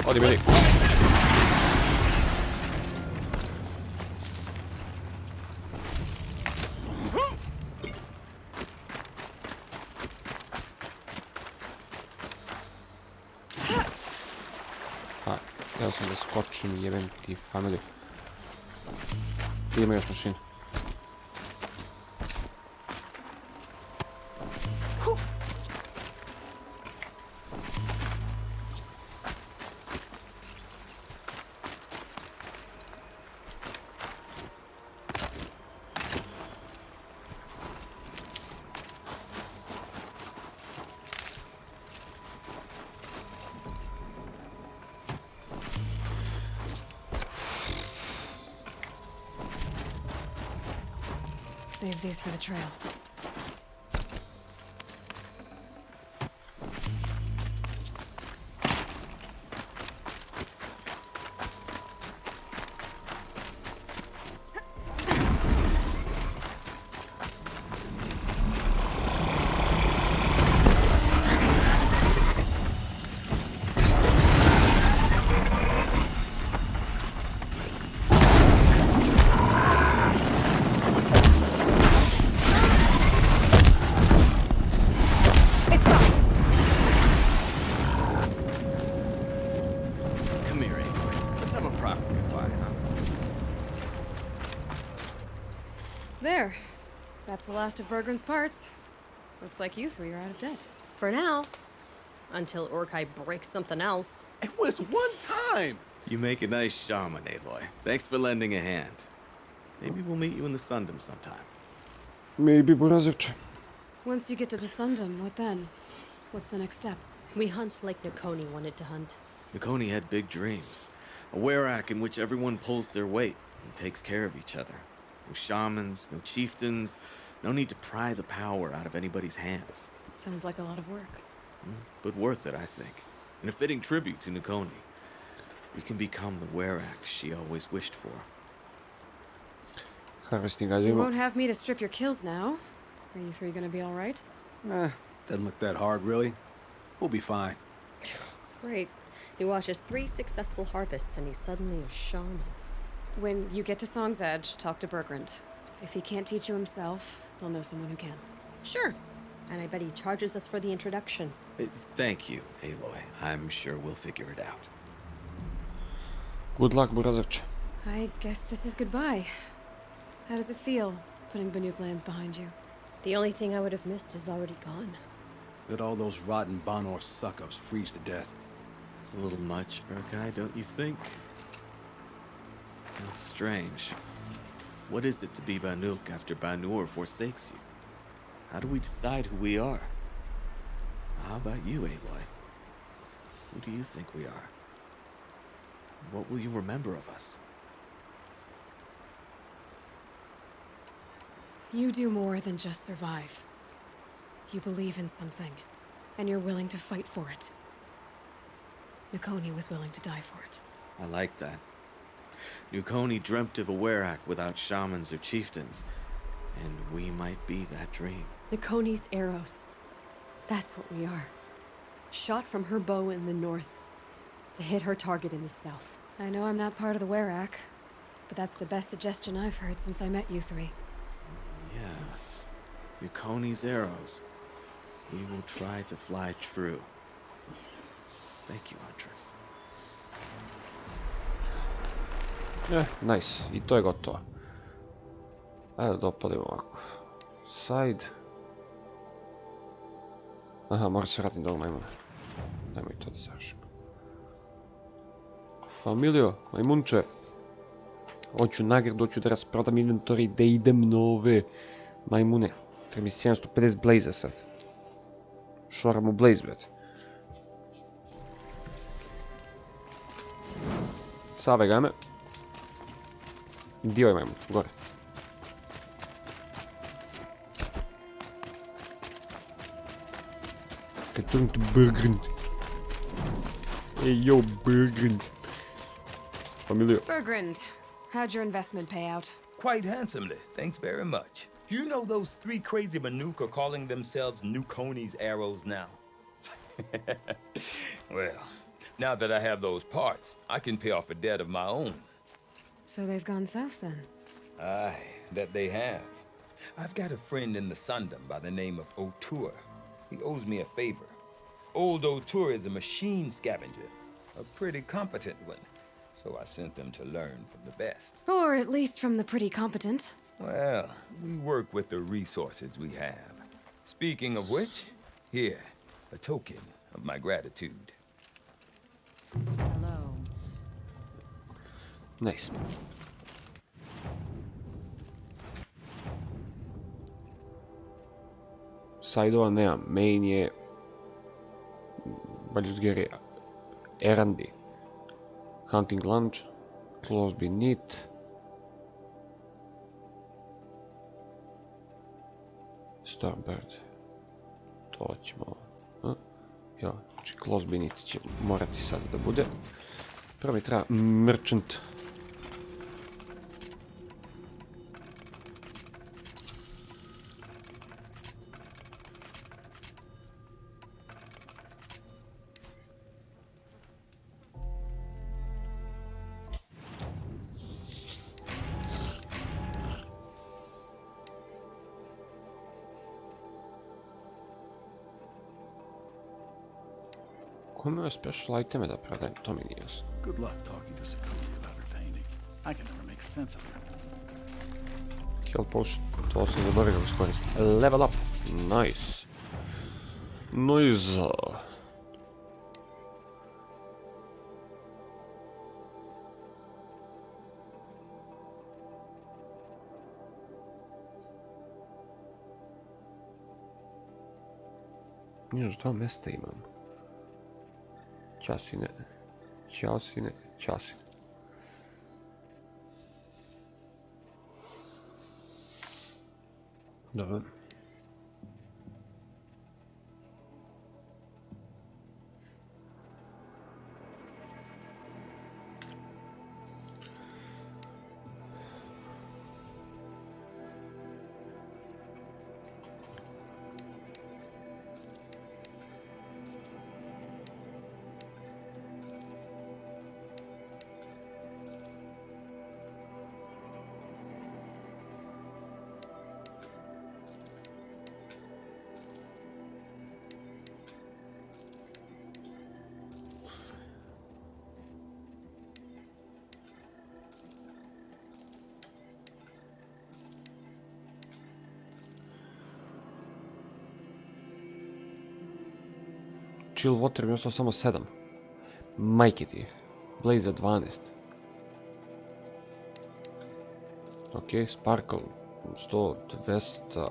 Odi bili. Ja sam da skočim, jebem ti family. Ima još mašina. Save these for the trail. There. That's the last of Bergren's parts. Looks like you three are out of debt. For now. Until Orkai breaks something else. It was one time! You make a nice shaman, Aloy. Thanks for lending a hand. Maybe we'll meet you in the Sundom sometime. Maybe, Razrče. Once you get to the Sundom, what then? What's the next step? We hunt like Nakoni wanted to hunt. Nakoni had big dreams. A werak in which everyone pulls their weight and takes care of each other. No shamans, no chieftains, no need to pry the power out of anybody's hands. Sounds like a lot of work. But worth it, I think. And a fitting tribute to Nakoni. We can become the werak she always wished for. You won't have me to strip your kills now. Are you three gonna be alright? Doesn't look that hard, really. We'll be fine. Great. He watches 3 successful harvests and he's suddenly a shaman. When you get to Song's Edge, talk to Bergrand. If he can't teach you himself, he'll know someone who can. Sure. And I bet he charges us for the introduction. Thank you, Aloy. I'm sure we'll figure it out. Good luck, brotherče. I guess this is goodbye. How does it feel, putting Banuk lands behind you? The only thing I would have missed is already gone. Let all those rotten Banor suck-ups freeze to death. It's a little much, Urkai, don't you think? It's strange. What is it to be Banuk after Banur forsakes you? How do we decide who we are? How about you, Aloy? Who do you think we are? What will you remember of us? You do more than just survive. You believe in something, and you're willing to fight for it. Nukoni was willing to die for it. I like that. Nukoni dreamt of a Werak without shamans or chieftains, and we might be that dream. Nukoni's arrows. That's what we are. Shot from her bow in the north, to hit her target in the south. I know I'm not part of the Werak, but that's the best suggestion I've heard since I met you three. Yes. Nukoni's arrows. We will try to fly true. Thank you, Huntress. Nice. I to je gotovo. Ajde da dopalimo ovako. Side. Aha, mora se vratiti do ovog majmuna. Dajmo i to da završimo. Familijo, majmunče. Hoću nagradu, hoću da rasprodam inventory, da idem na ove majmune. Treba mi 750 blaze sad. Šoramo blaze, brate. Save game. Gdje je ovaj majmun? Gore. Return to Bergrund. Hey yo, Bergrund. Familiar. Bergrund, how'd your investment pay out? Quite handsomely, thanks very much. You know those three crazy Banuk are calling themselves Nukoni's arrows now? Well, now that I have those parts, I can pay off a debt of my own. So they've gone south then? Aye, that they have. I've got a friend in the Sundom by the name of O'Toole. He owes me a favor. Old O'Toole is a machine scavenger, a pretty competent one. So I sent them to learn from the best. Or at least from the pretty competent. Well, we work with the resources we have. Speaking of which, here, a token of my gratitude. Hello. Nice. Side-ova nemam, main je Baljusgeri Erandi, Hunting Lunch, Close Beneath, Starbird, to ćemo, ja, znači Close Beneath će morati sad da bude. Prvo mi treba Merchant. Kome special iteme da prodajem, to mi nije jasno. Good luck talking to Sakuni about her painting. I can never make sense of her. Health potion, to sam zaboravio iskoristiti. Level up, nice. Nice. Još dva mesta imam. Časine, časine, časine. Dobro. Chill water mi je ostalo samo 7. Majke ti. Blaze 12. Ok, Sparkle 100, 200.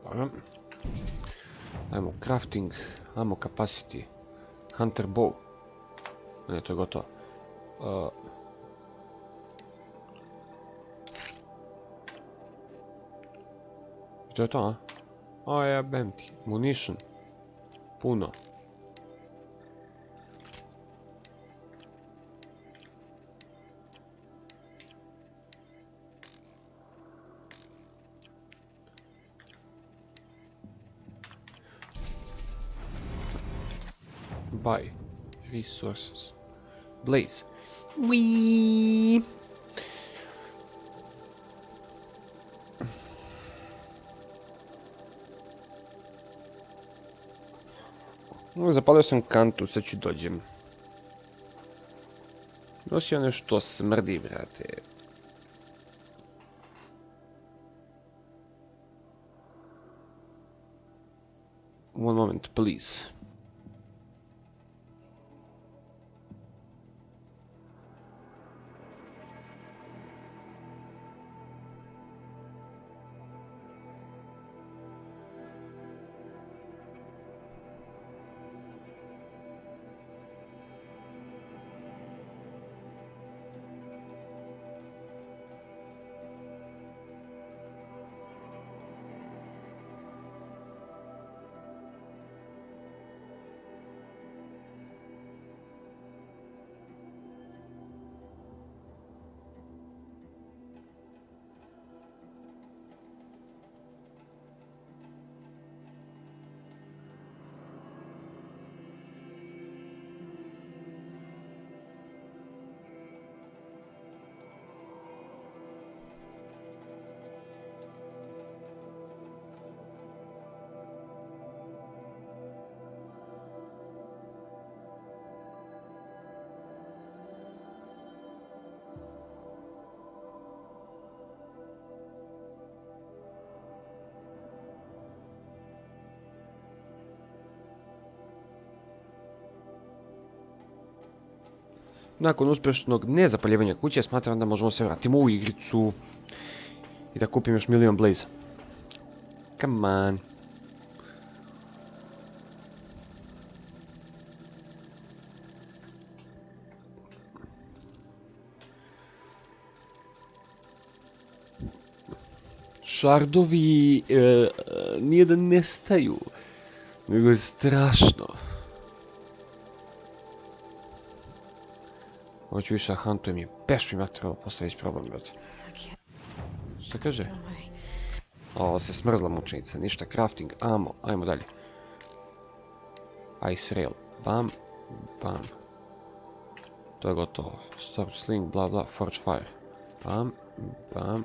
Dobro. Ajmo crafting, ammo capacity, hunter bow. Ne, to je gotovo. To je to, a? O, jebem ti. Munition. Puno. Buy resources. Blaze. Wee. Zapalio sam kantu, sad ću dođem. Nosio nešto smrdi, brate. One moment, please. Nakon uspješnog nezapaljivanja kuće smatram da možemo se vratiti u igricu i da kupim još milion blaze. Come on. Šardovi nije da nestaju, nego je strašno. Hoću više da huntujem i peš mi trebalo postaviti problem, brate. Šta kaže? Ovo se smrzla mučenica, ništa, crafting, ammo, ajmo dalje. Ice rail, bam, bam. To je gotovo. Storm sling, bla bla, forge fire. Bam, bam,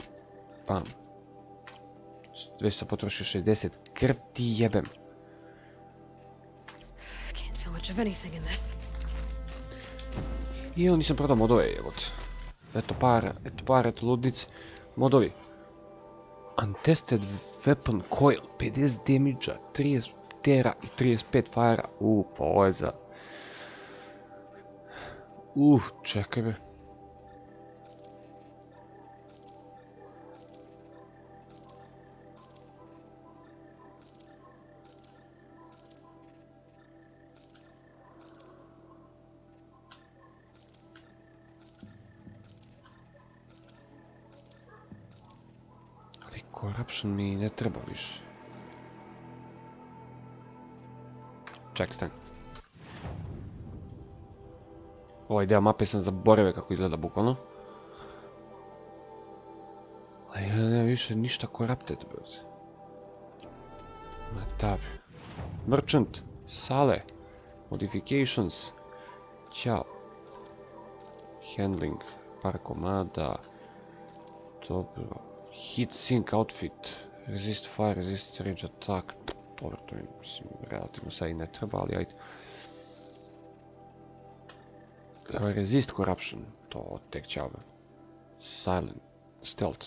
bam. 200 potroši 60, krv ti jebem. I evo nisam prodao modove, jebot. Eto para, eto ludnice. Modovi. Untested weapon coil, 50 damage-a, 30 tera i 35 fire-a. Poveza. Čekaj be. Corruption mi ne treba više. Ček, stani. Ovaj deo mape sam zaboravio kako izgleda bukvalno. Ali ja nema više ništa corrupted, brate. Na tab. Merchant. Sale. Modifications. Ćao. Handling. Par komada. Dobro. Heat sink outfit. Resist fire, resist range attack. Dobro, to mi mislim relativno sad i ne treba, ali ajde. Resist corruption. To tek ćao. Silent. Stealth.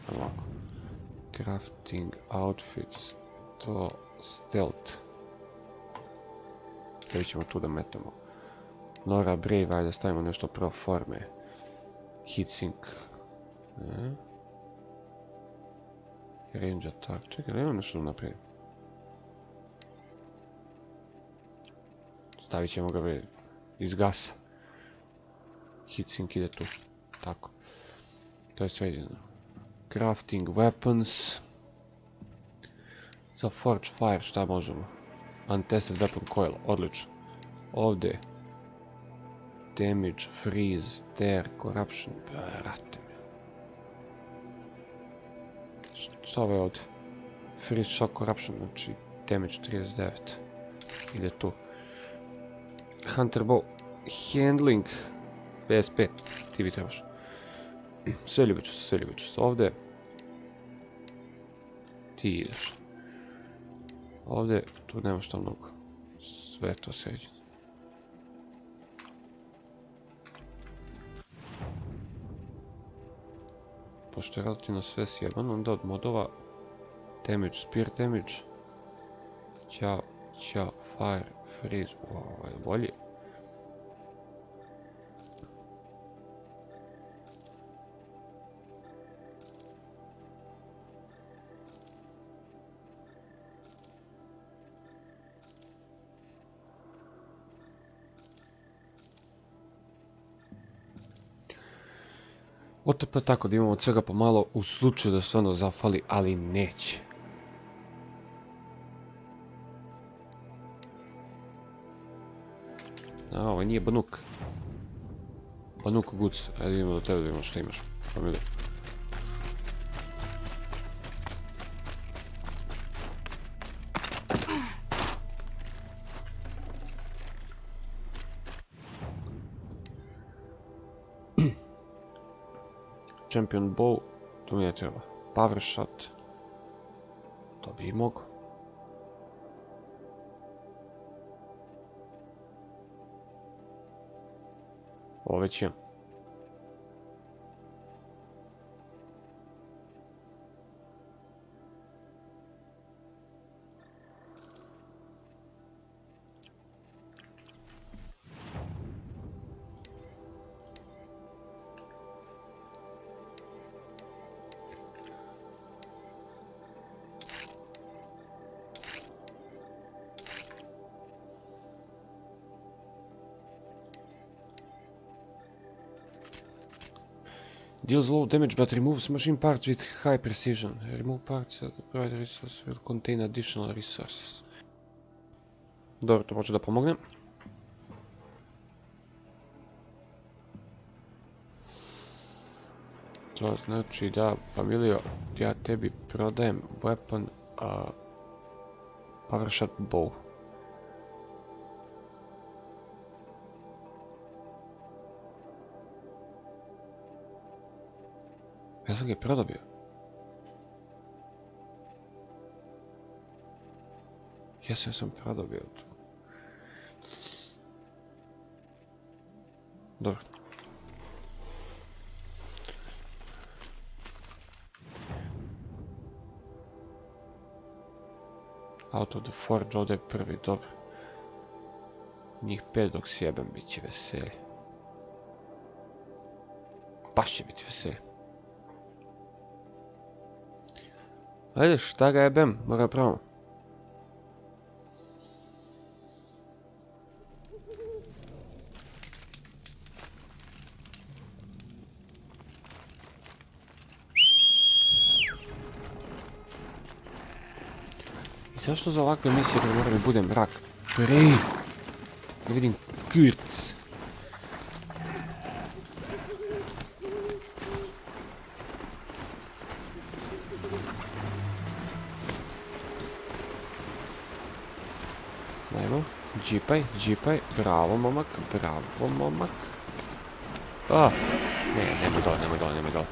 Ovako. Crafting outfits. To stealth. Koji ćemo tu da metamo. Nora Brave, ajde stavimo nešto pro forme. Heatsink. Range attack. Čekaj, nema nešto da napravim. Stavit ćemo ga iz gasa. Heatsink ide tu. Tako. To je sve jedino. Crafting weapons. Za forge fire šta možemo? Untested weapon coil, odlično. Ovdje. Damage, freeze, tear, corruption. Brate mi. Šta ovo je ovdje? Freeze, shock, corruption, znači damage 39. Ide tu. Hunter bow. Handling. 55. Ti bi trebaš. Sve ljubiću. Ovdje. Ti ideš. Ovdje, tu nema šta mnogo. Sve je to sređeno. Pošto je relativno sve sjebano, onda od modova damage, spear damage. Ćao, fire, freeze. Ovo je bolje. OTP tako da imamo od svega pomalo u slučaju da se ono zafali, ali neće. A, ovo nije Banuk. Banuk Guc. Ajde idemo do tebe da vidimo što imaš. Familija. Champion bow, tu mi ne treba. Power shot. To bi i mogo. Ovo već imam. Deals low damage but removes machine parts with high precision. Remove parts that provide resources will contain additional resources. Dobro, to može da pomogne. To znači da, familijo, ja tebi prodajem weapon power shot bow. Ja sam ga prodobio. Ja sam prodobio to. Dobro. Out of the forge, ovdje je prvi, dobro. Njih 5 dok sjebem, bit će veseli. Baš će biti veseli. Ajde, šta ga jebem, mora pravo. I zašto za ovakve misije kada moram da budem rak? Pre. Ne vidim krc. Ajmo, džipaj, bravo momak, A, nemoj dole.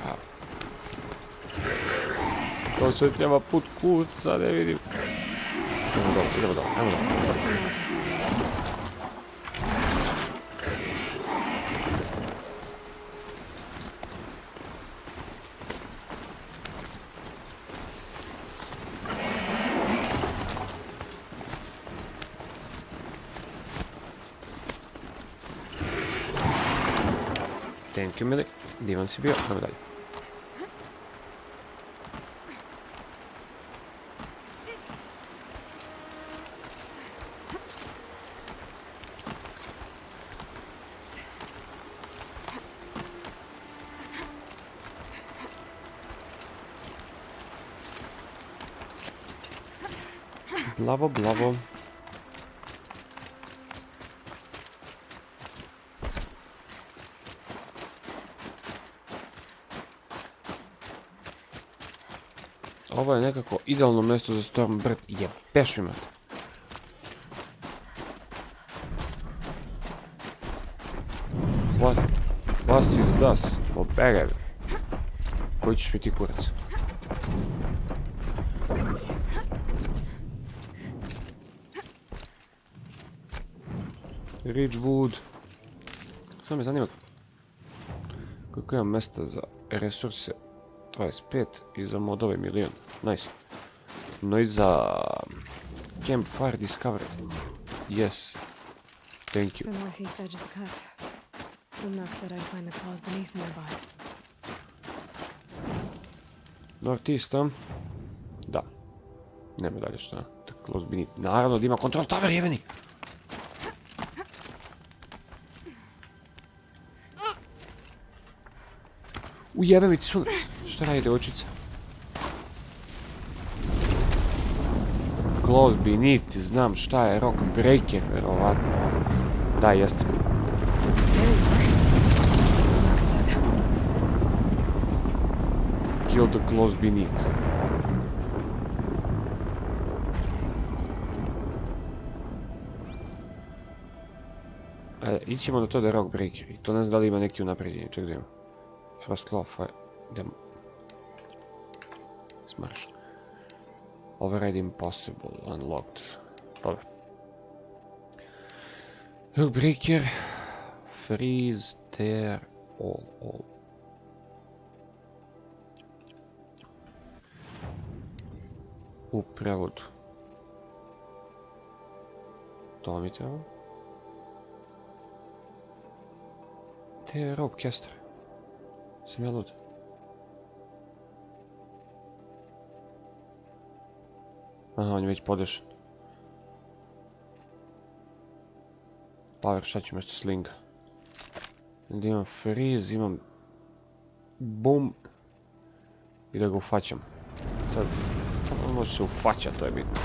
Bravo. To osvetljava put kurca, ne vidim. Idemo dole. Thank you, Mili. Divan si bio, idemo dalje. Blavo. Ovo je nekako idealno mjesto za Stormbird. Jebeš mi mate. What is this? Oberevi. Koji ćeš mi ti kurac? Ridgewood. Samo me zanima koliko imam mjesta za resurse. 25 i za modove 1.000.000. Nice. No i za campfire discovery. Yes. Thank you. The northeast edge of the cut. Lumnock said I'd find the claws beneath nearby. Northeast, da. Nema dalje što. The claws beneath. Naravno da ima control tower, jeveni! Ujebe mi ti sunac. Šta radi devojčica? Close beneath, znam šta je rock breaker, verovatno. Da, jeste. Kill the close beneath. Ićemo do to da je rock breaker i to ne znam da li ima neki unapređenje. Ček da imam. First claw fire. Idemo. Smash. Override impossible. Unlocked. Dobro. Rockbreaker. Freeze. Tear. All. U prevodu. To mi treba. Te je rockcaster. Sam ja lud. Aha, on je već podešen. Power, šta ću mjesto slinga? Da imam freeze, imam boom. I da ga ufaćam. Sad, tamo može se ufaćat, to je bitno.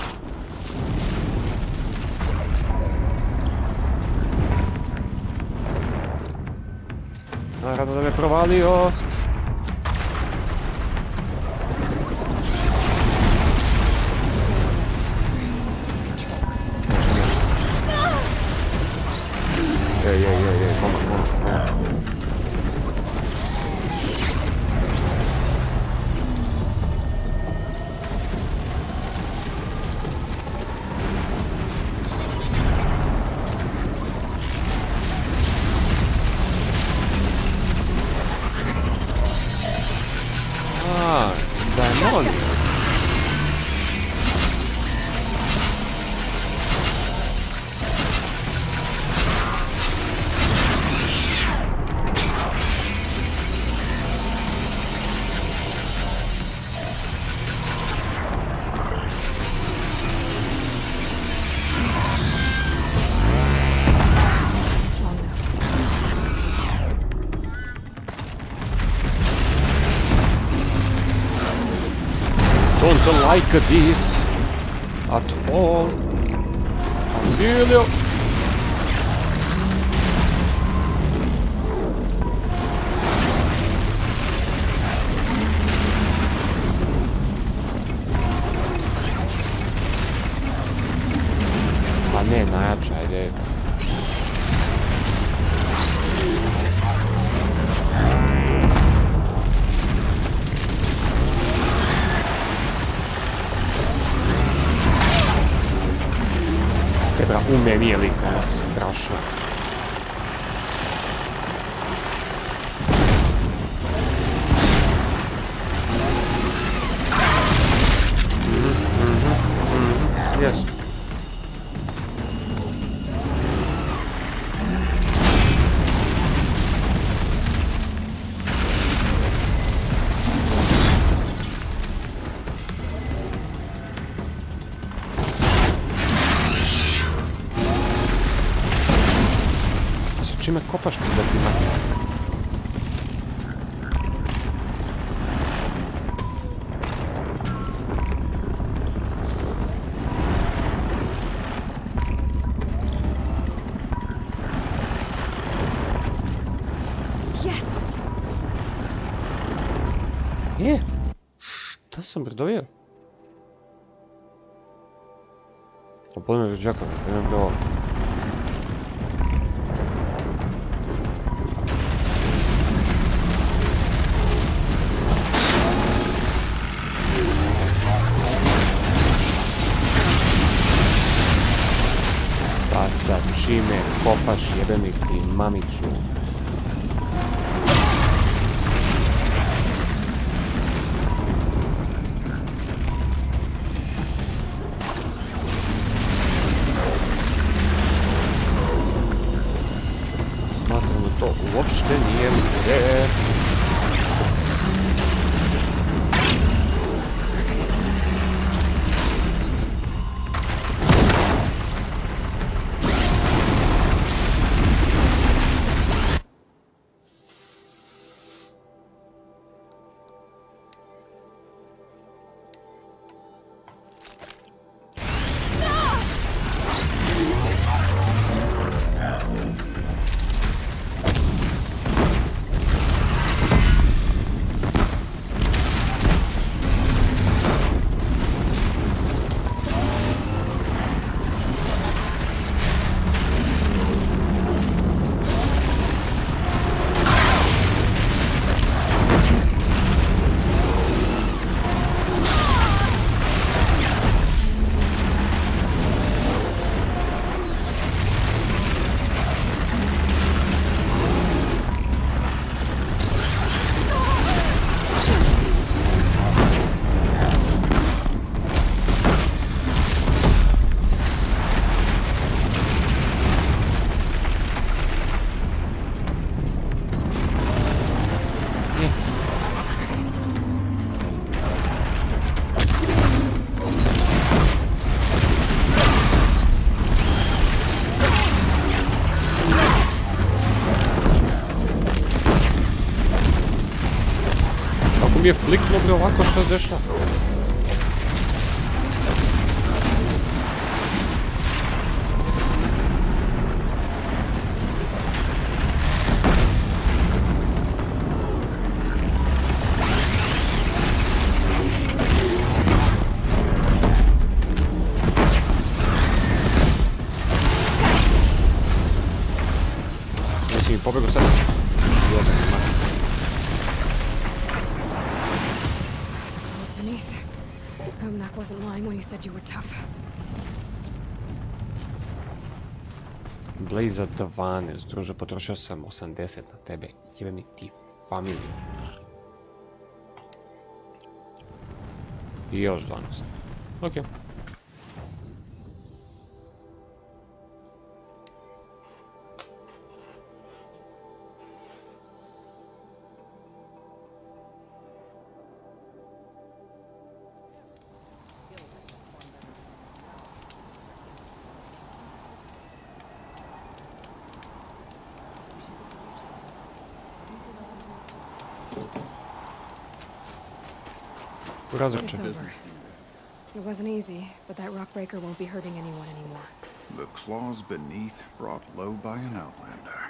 Naravno da me provalio. Ej, momak. Don't like this at all. Ilio! Pa ne, najjača, ajde. Tebra, u meni je lik ono strašno. Yes. Čime kopaš pizdati mati? Yes. Je, šta sam brdovio? Opodne me čekam, idem do ovo. Pa sad čime kopaš jebeni ti mamicu? Smatram da to uopšte nije red. Mi je fliknuo bre ovako, što se dešava? Mislim, pobjegu sad. Mac wasn't lying when he said you were tough. Blaza 12, druže, potrošio sam 80 na tebe. Jebe mi ti familiju. I još 12. Okej. It's over. It wasn't easy, but that rock breaker won't be hurting anyone anymore. The claws beneath brought low by an outlander.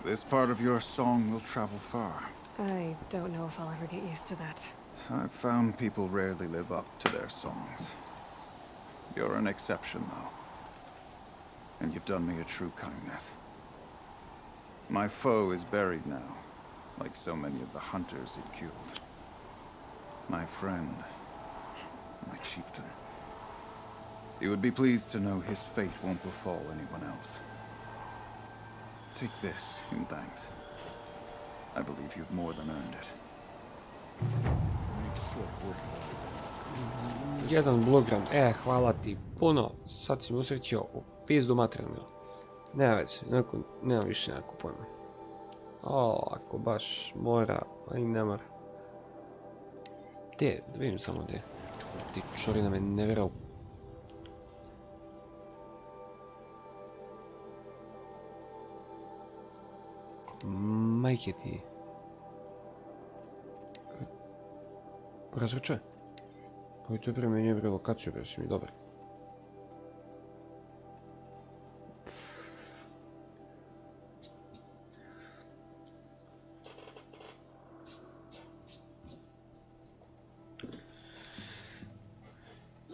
This part of your song will travel far. I don't know if I'll ever get used to that. I've found people rarely live up to their songs. You're an exception, though. And you've done me a true kindness. My foe is buried now, like so many of the hunters it killed. My friend, my chieftain. You would be pleased to know his fate won't befall anyone else. Take this in thanks. I believe you've more than earned it. Jedan blogram, hvala ti puno, sad si mi usrećio u pizdu materinu. Nema već, nema više nekako pojma. O, ako baš mora, a i ne mora. Gdje, da vidim samo gdje. Ti čorina me ne vjerao. Majke ti. Razvrče. Ovo to je premenio bre lokaciju, bre, si mi dobar.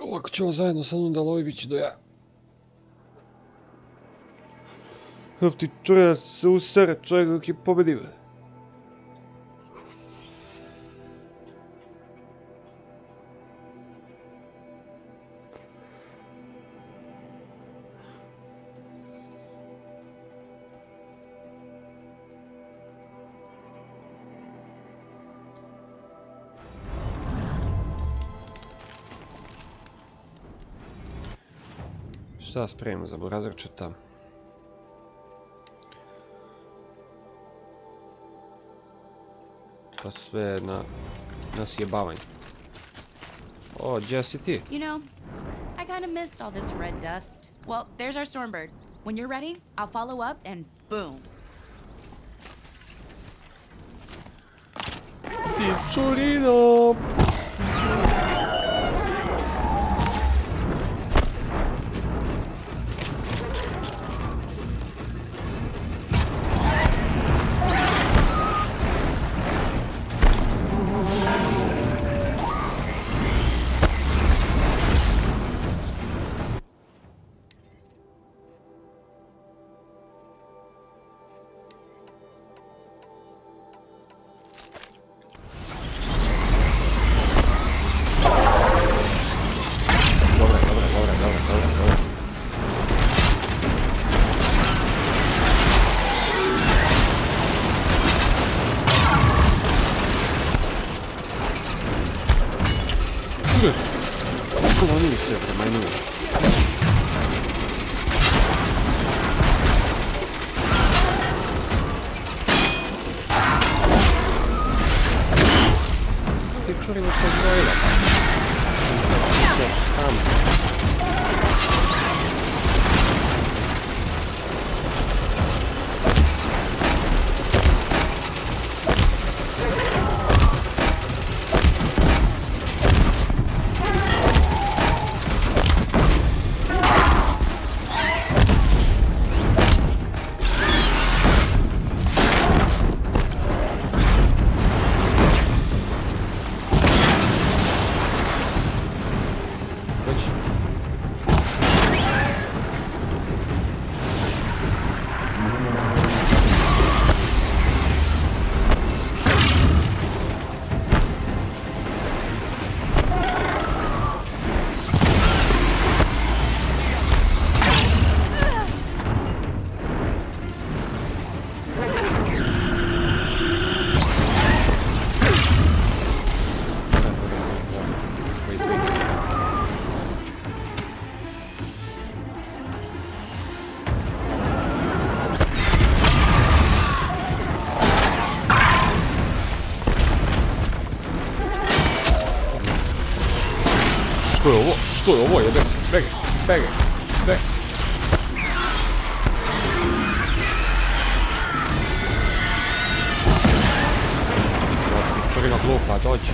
Ovako ćemo zajedno sa mnom da lovi bit će do ja. Evo ti čovjek se usere, čovjek dok je pobedio. Šta spremimo za različita? Pa sve na sjebavanje. Oh, Jesse ti. You know, I kind of missed all this red dust. Well, there's our Stormbird. When you're ready, I'll follow up and boom. Ti čurino! Yes. Koloni mi se prema njemu. Ti čurino se odvojila. Sad ćeš tamo. Što je ovo? Što je ovo? Jebe, begaj. Čovjena glupa, dođi.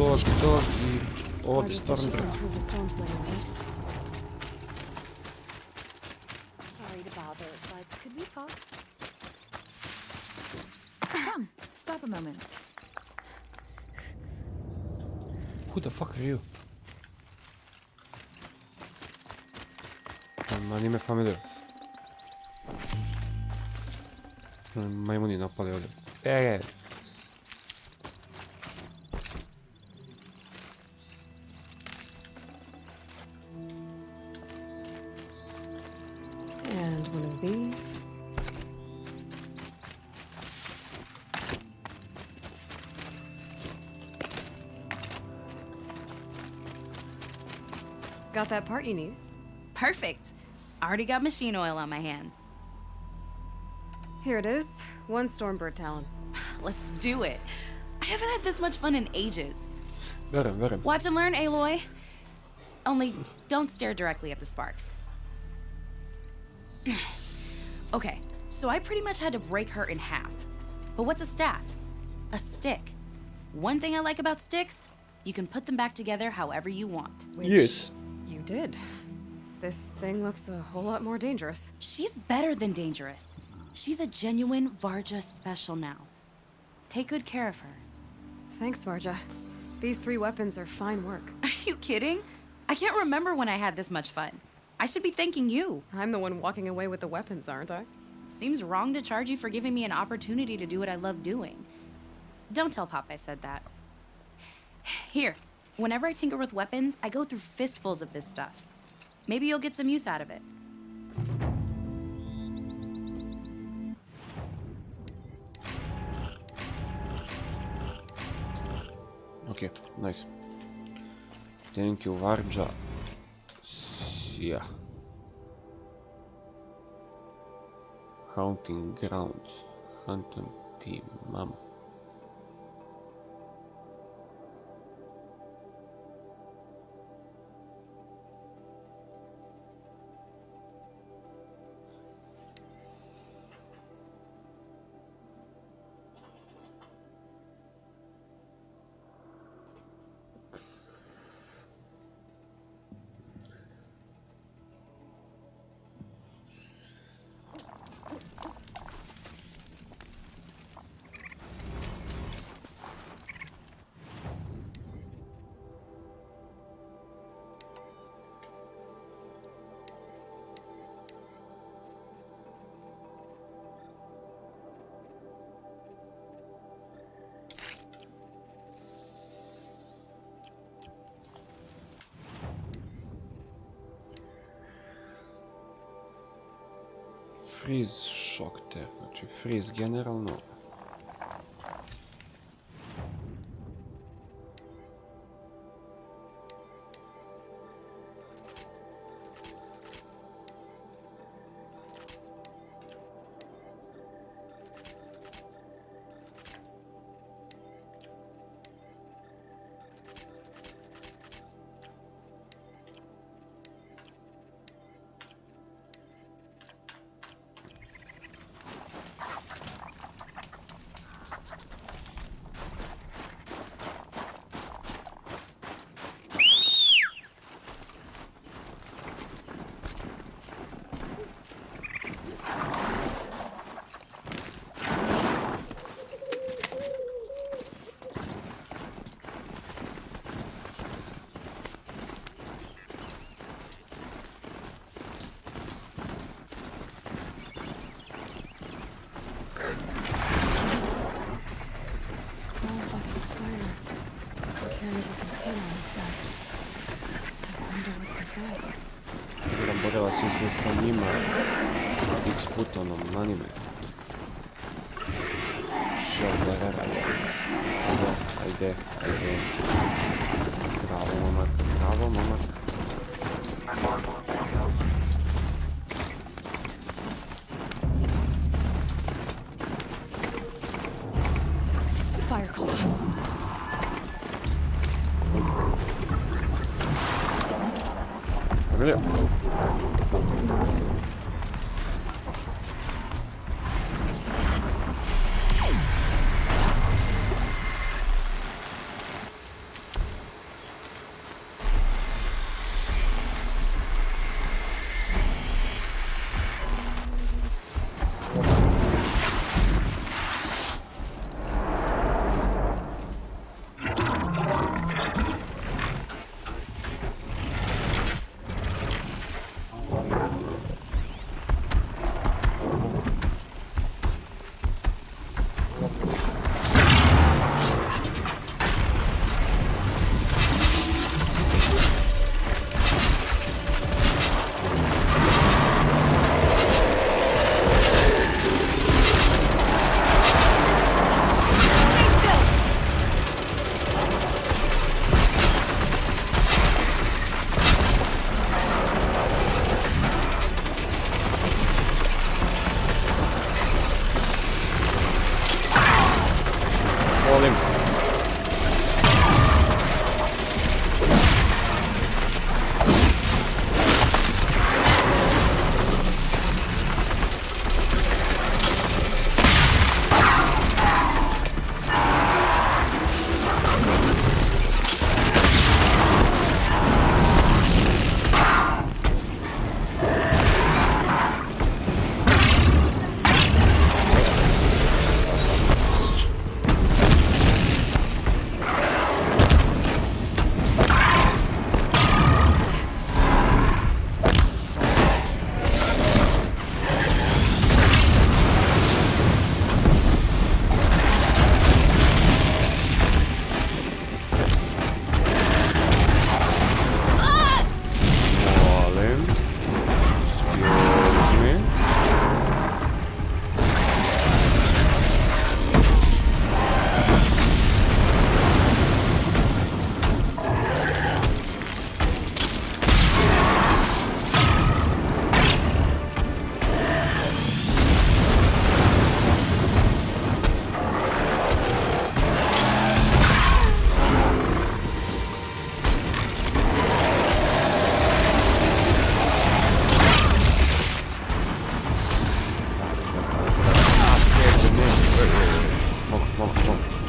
Dogi. Ovdje I guess I should Stormbird. improve the storm slaying this. Sorry to bother, but could we talk? Come, stop a moment. Who the fuck are you? Ma nime familiar. Majmuni napali ovdje. Pere! And one of these. Got that part you need? Perfect. Already got machine oil on my hands. Here it is. One Stormbird talon. Let's do it. I haven't had this much fun in ages. Verujem. Watch and learn, Aloy. Only don't stare directly at the sparks. Okay, so I pretty much had to break her in half. But what's a staff? A stick. One thing I like about sticks, you can put them back together however you want. Yes. You did. This thing looks a whole lot more dangerous. She's better than dangerous. She's a genuine Varja special now. Take good care of her. Thanks, Varja. These 3 weapons are fine work. Are you kidding? I can't remember when I had this much fun. I should be thanking you. I'm the one walking away with the weapons, aren't I? Seems wrong to charge you for giving me an opportunity to do what I love doing. Don't tell Pop I said that. Here, whenever I tinker with weapons, I go through fistfuls of this stuff. Maybe you'll get some use out of it. Okay, nice. Thank you, Varja. Yeah. Hunting grounds. Hunting team, mama. Freeze shock te, znači freeze generalno. Smells like a spider. It carries a container on its back. I wonder what's inside. Moram borila si se sa njima. X-put onom anime. Shoulder. Ajde. Bravo momak. Fire call. Familiar. moment.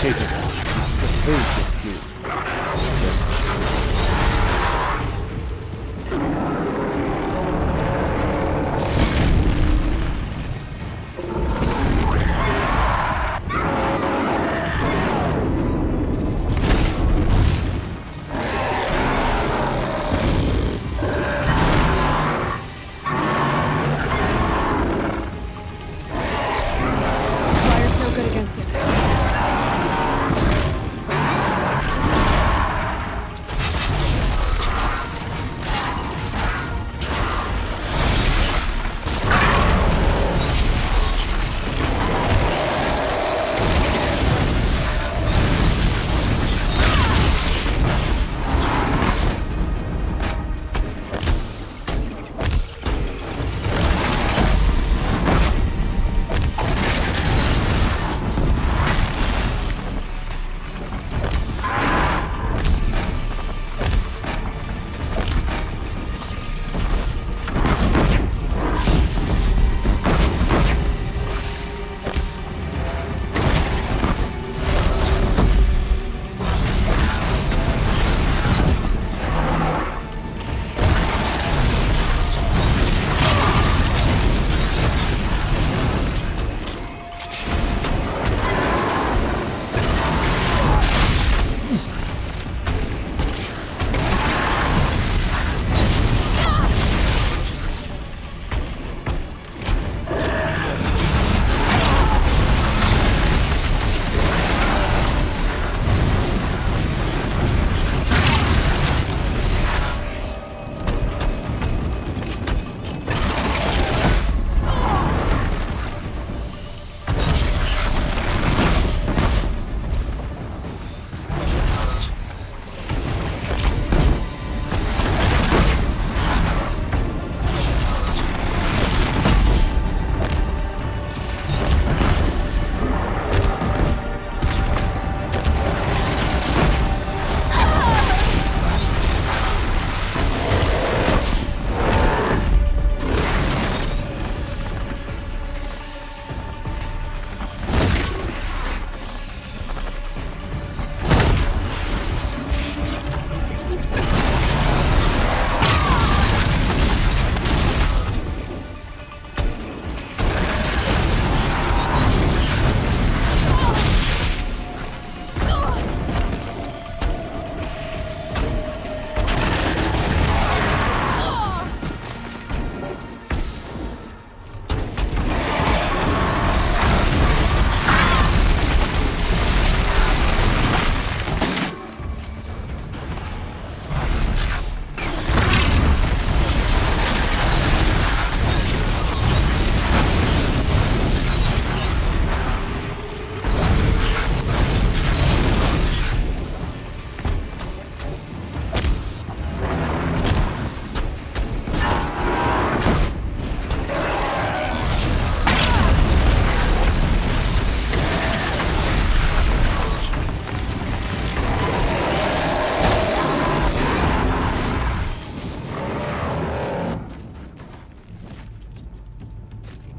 He's a very good skill. Fire's no good against it.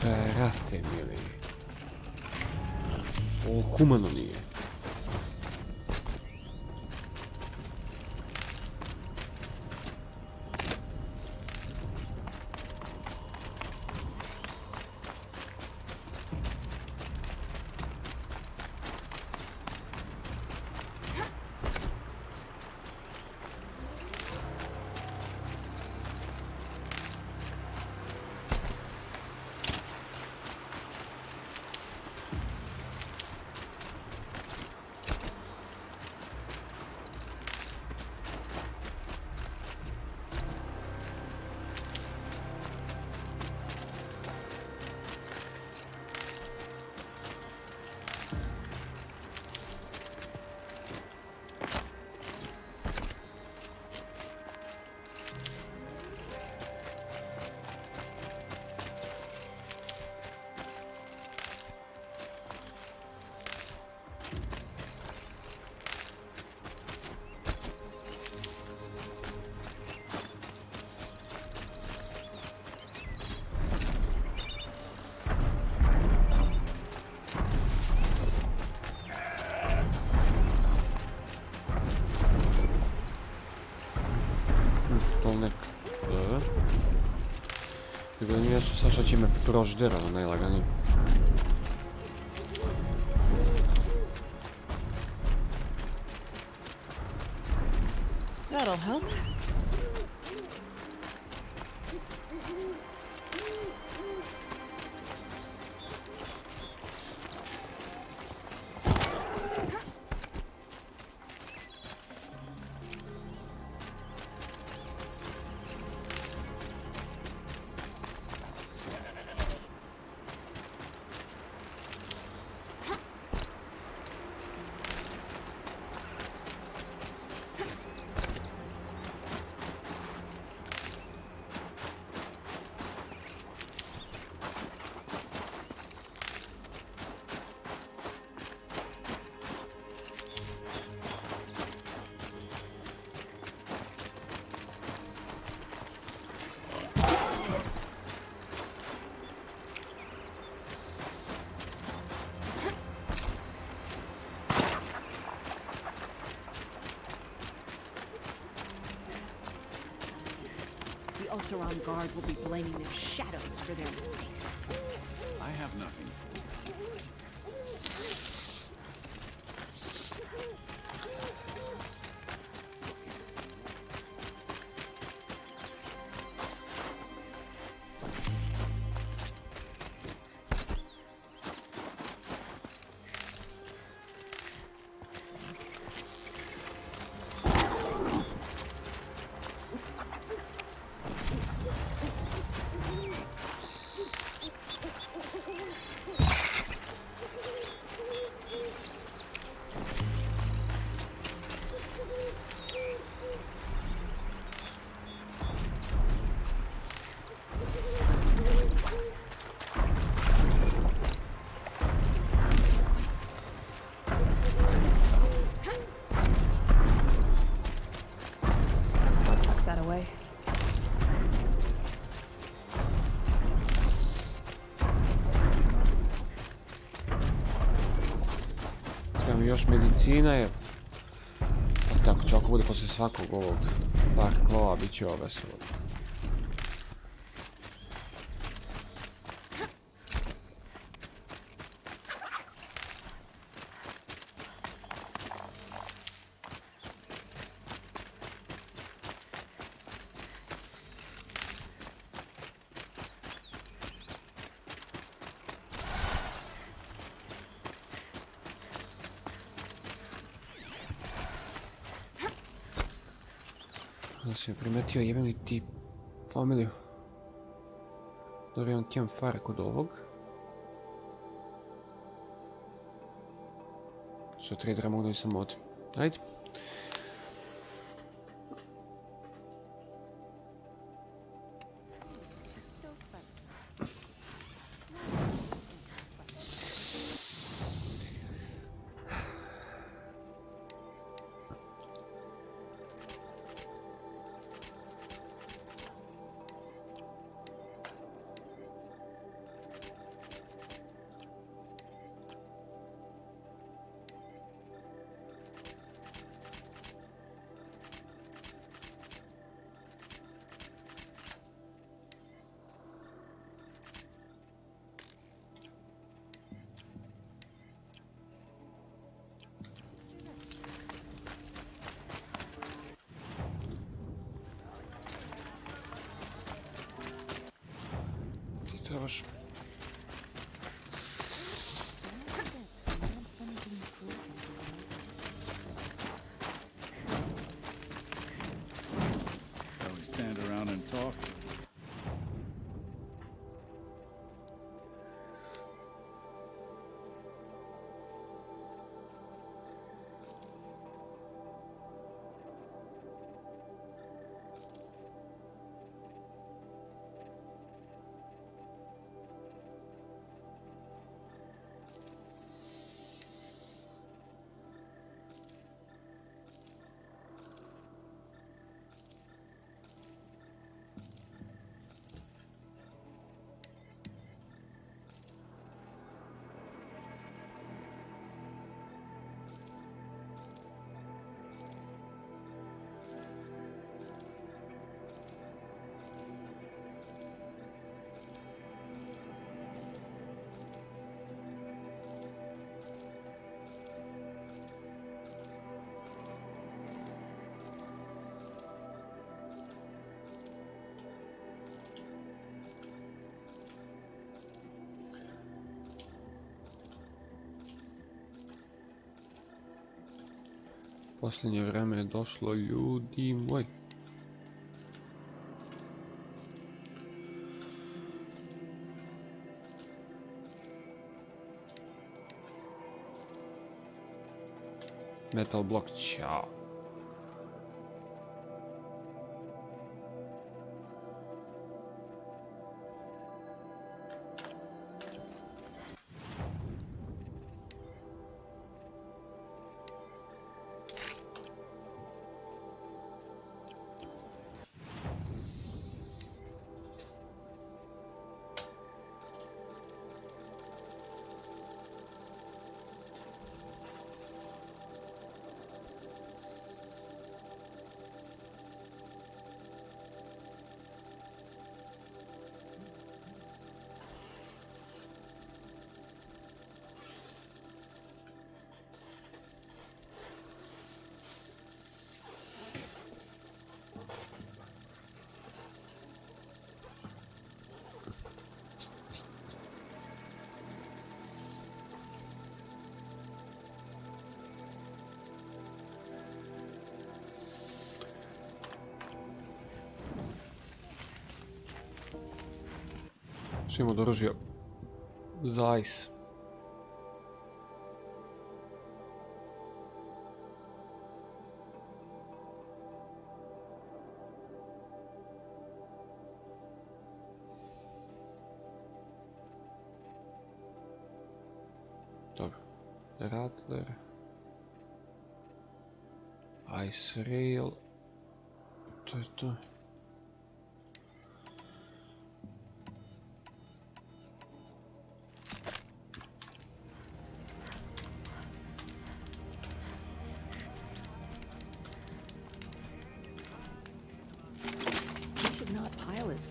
Brate mili. Ovo humano nije. Tolnek. Dobro. Tako da nije Saša će me prožderano najlaganije. That'll help. The Ultron Guard will be blaming their shadows for their mistakes. I have nothing for you. Treba mi još medicina je. Pa tako će ako bude poslije svakog ovog Far Claw-a bit će ove su. Da sam je primetio jebem li ti familiju. Dobro, imam campfire kod ovog. Što tradera mogu da nisam mod. Ajde. trebaš. Shall we stand around and talk? Posljednje vreme je došlo, ljudi moji. Metal blok, čao. Što imamo od oružja? Zajs. Dobro. Rattler. Ice Rail. To je to.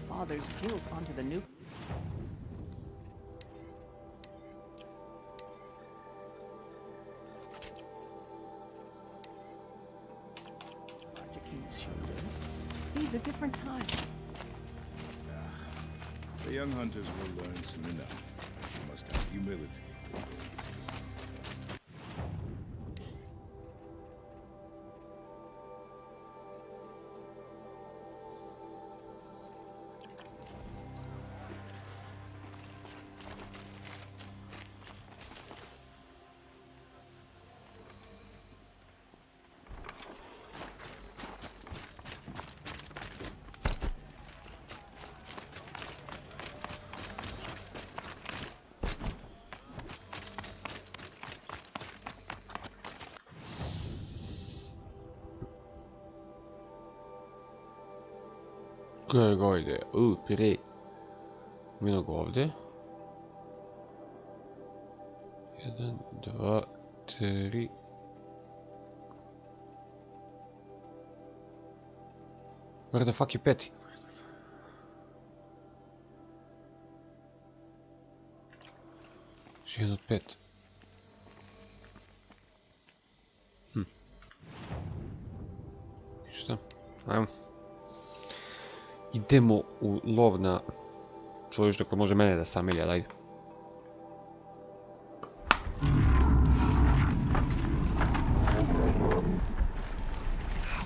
Father's guilt onto the new. These are different times. The young hunters will learn soon enough. You must have humility. Koja ga ide? Pire. Ima ga ovdje. 1, 2, 3. Where the fuck je peti? Još jedan od 5. Ništa. Ajmo. Idemo u lov na Čuviš dok može mene da samilja, dajde.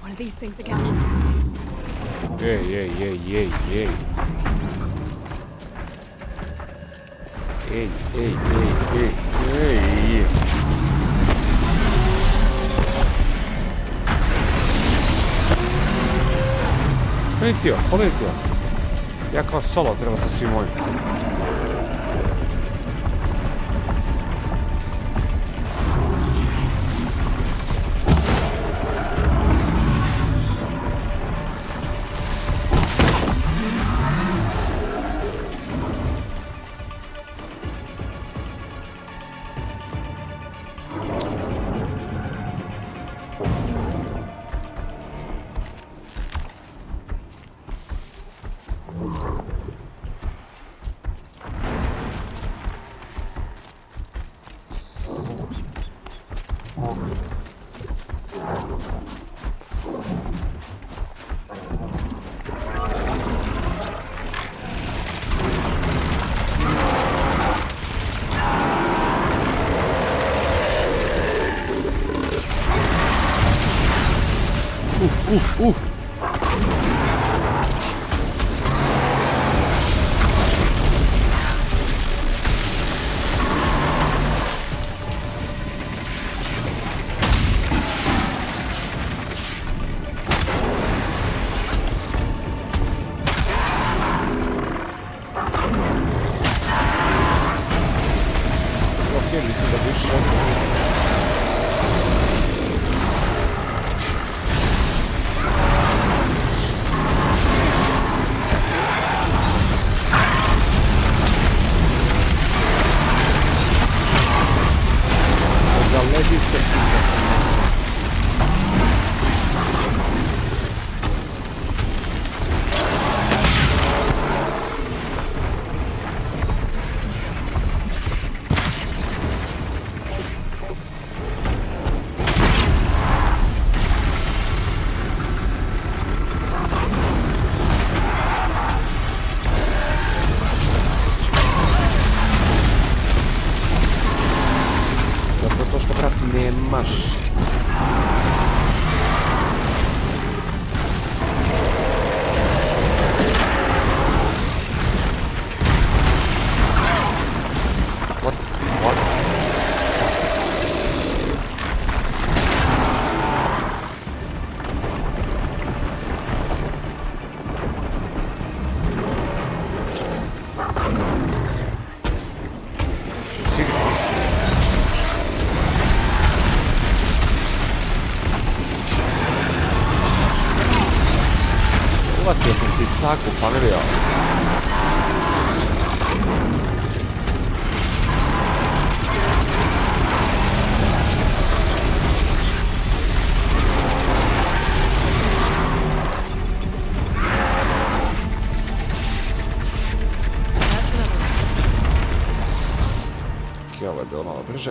One of these things again. Ej. Ej. Poletio. Ja kao solo treba sa svim ovim. Uf. Ok, mislim da više. Zaledi se iznad metra. To što, brat, nemaš. What? Što si? Uvatio sam ti caku, familija. Ok, ovo je bilo malo brže.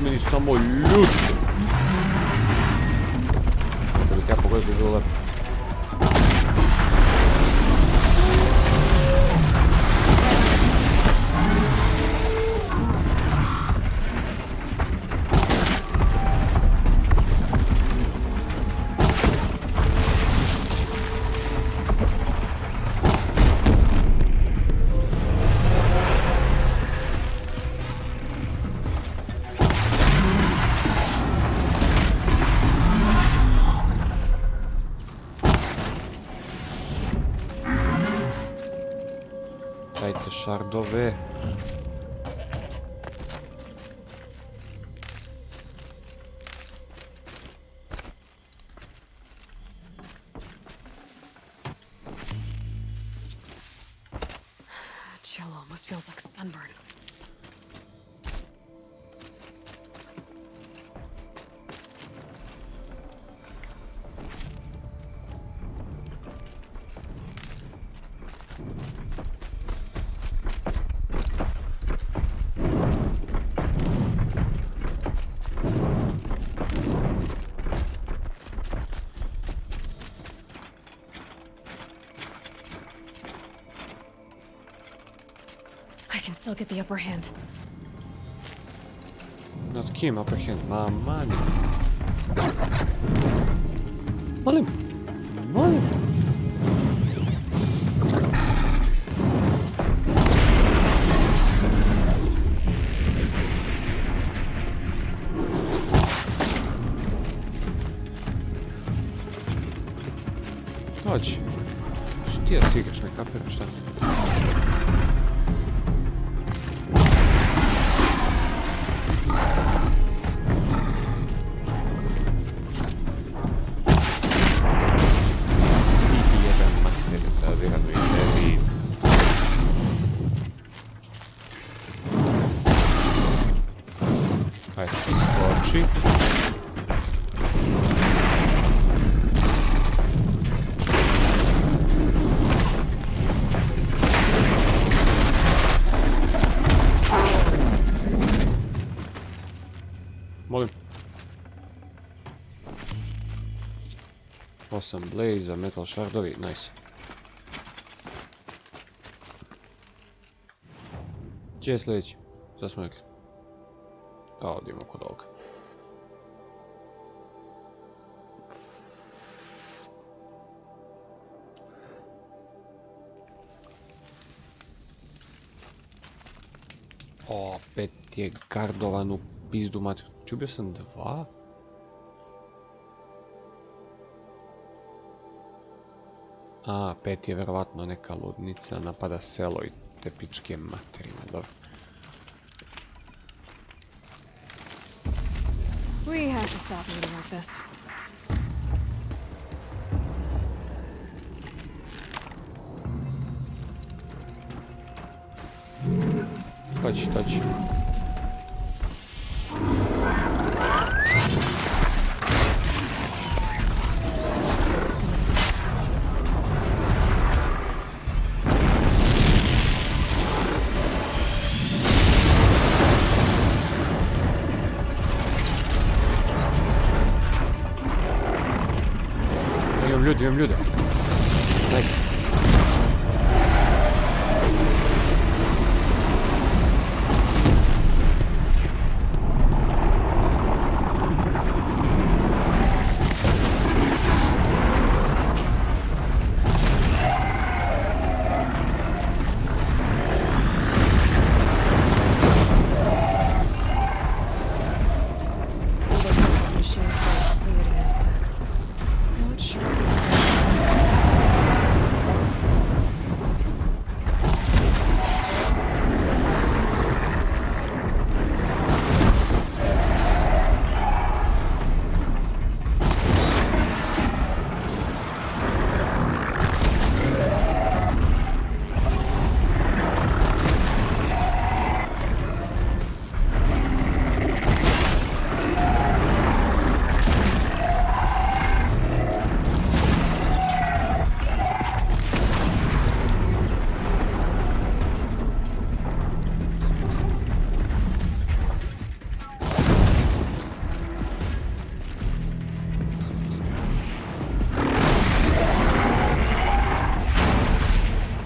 Meni samo ljut. Da bi treba pogledati bilo lepo. šardove. Chill almost feels like sunburn. I can still get the upper hand. Nad kim upper hand? Ma, mani. Molim! Molim! Dođi. Što ti ja si igraš, ne kapiram šta? Ajde, iskoči. Molim. 8 blaze, metal shardovi, nice. Gdje je sljedeći? Šta smo rekli? A, ovdje imamo kod ovoga. Opet je gardovan u pizdu mater. Čubio sam 2? A, 5 je verovatno neka ludnica, napada selo i te pičke materine, dobro. We have to stop eating like this. Dođi. Imam ljude. Nice.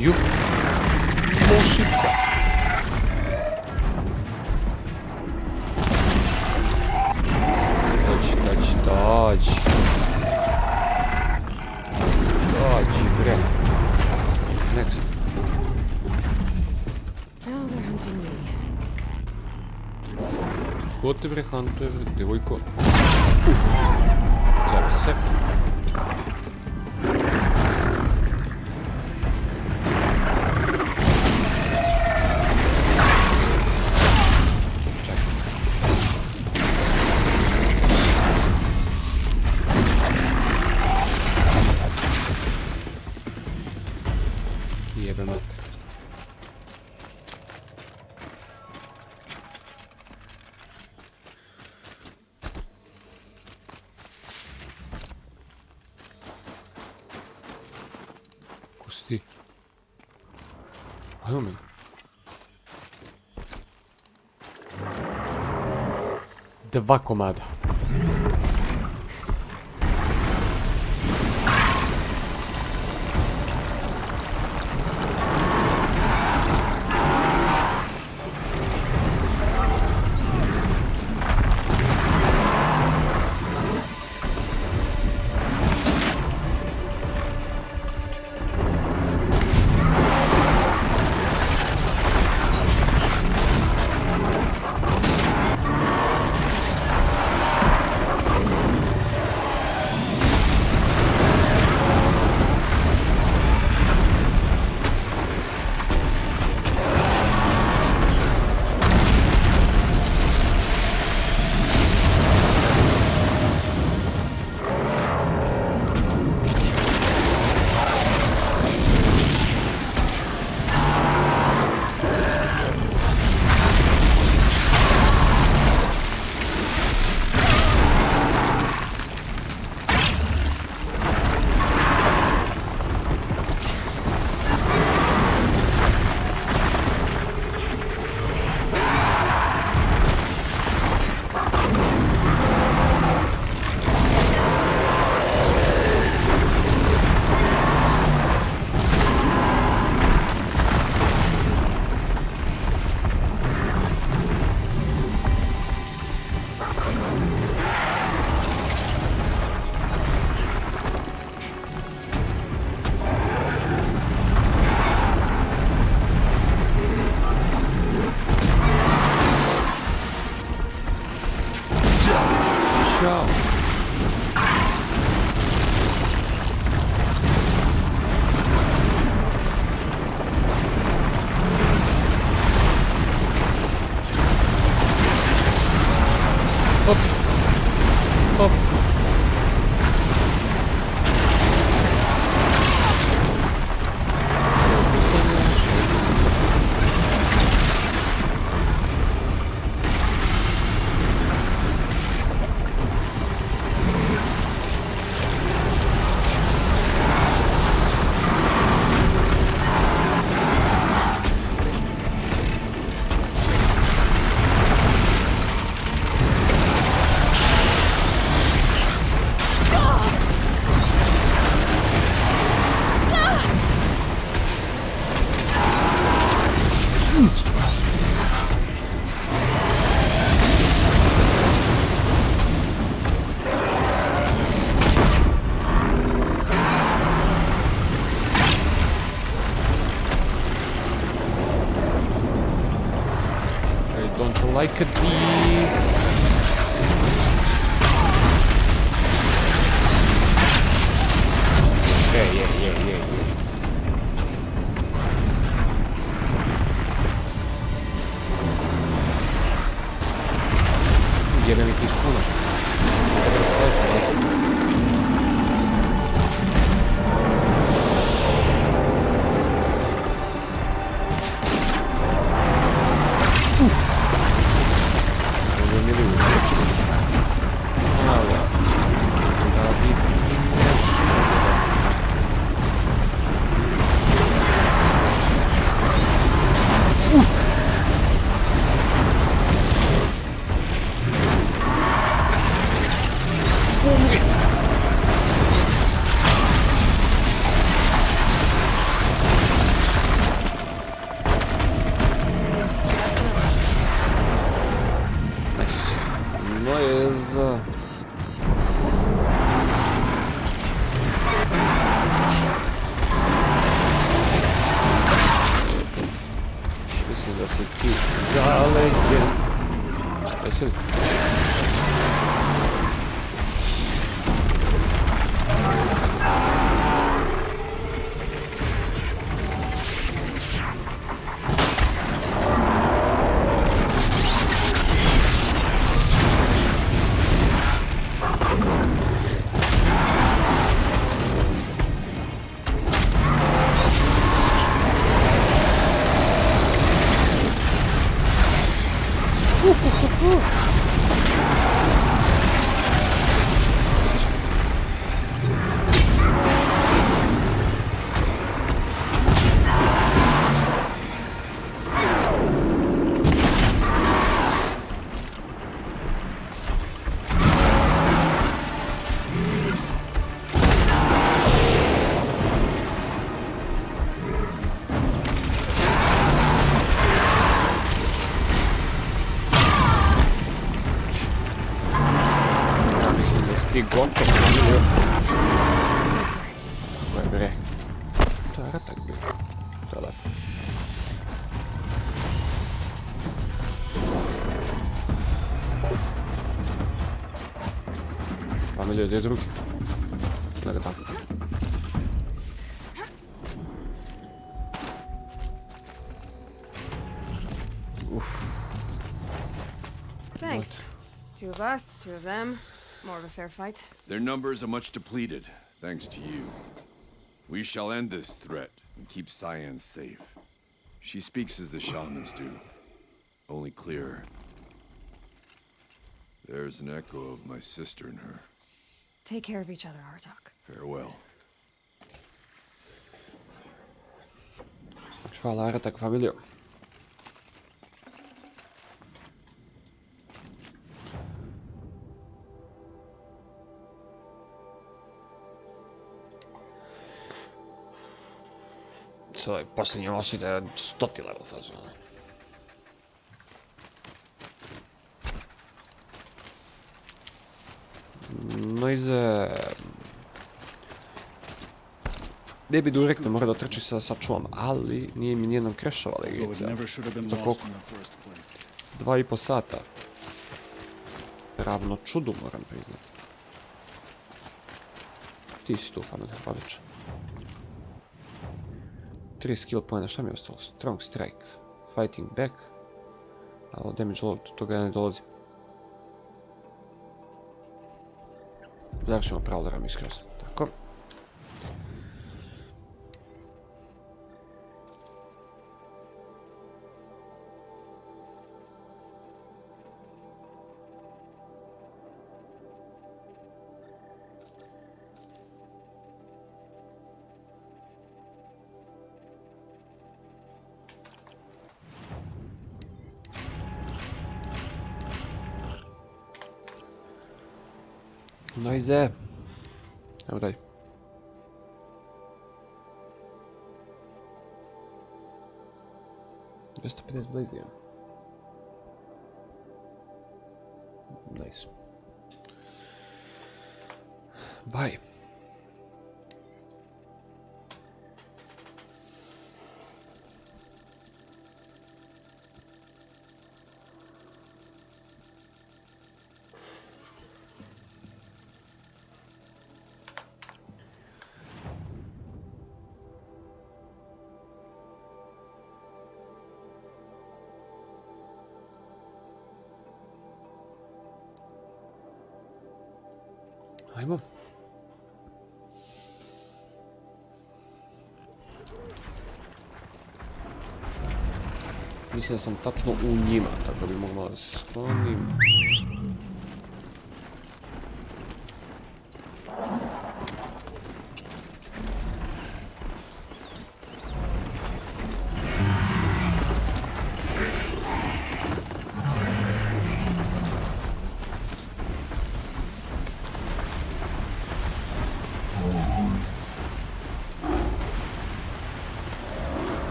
Ju. Mušica. Dođi. Dođi, bre. Next. Now they're hunting me. Ko te bre hantuje, devojko? Zabi se. si ti? Ajmo mi. Dva komada. Ćao. Hop. Hop. Like these. Yeah. Jebem ti sunac. Sada da kažem. Mislim da si ti zaleđen. Jesi li? Mislim da si ti gotov, familijo. Tako je, bre. To je ratak bio. To je lepo. Familijo, gdje je drugi? Da ga tako. Thanks. 2 of us, 2 of them. More of a fair fight. Their numbers are much depleted, thanks to you. We shall end this threat and keep Cyan safe. She speaks as the shamans do, only clearer. There's an echo of my sister in her. Take care of each other, Artok. Farewell. Hvala, Aratak, familijo. Sad ovaj posljednji nosi da je 100 level fazu. No ize... Ne bi direktno mora da trči sa sačuvom, ali nije mi nijednom crashovala igrica. Za koliko? 2,5 sata. Ravno čudu, moram priznati. Ti si tu, familija, odlično. 3 skill poena, šta mi je ostalo? Strong strike, fighting back, ali damage load, toga ja ne dolazi. Završimo Prowlerom iskroz, tako. Noize. Evo daj. $250 blaze imam. Nice. Bye. Ajmo. Mislim da sam tačno u njima, tako bi mogla da se sklonim.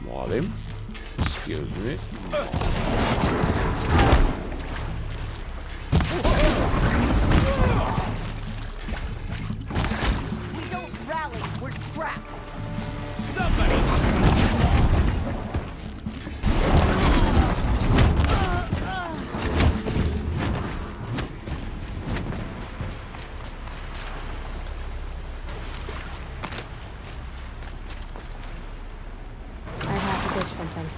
Molim. Excuse me. We don't rally, we're scrapped. Something.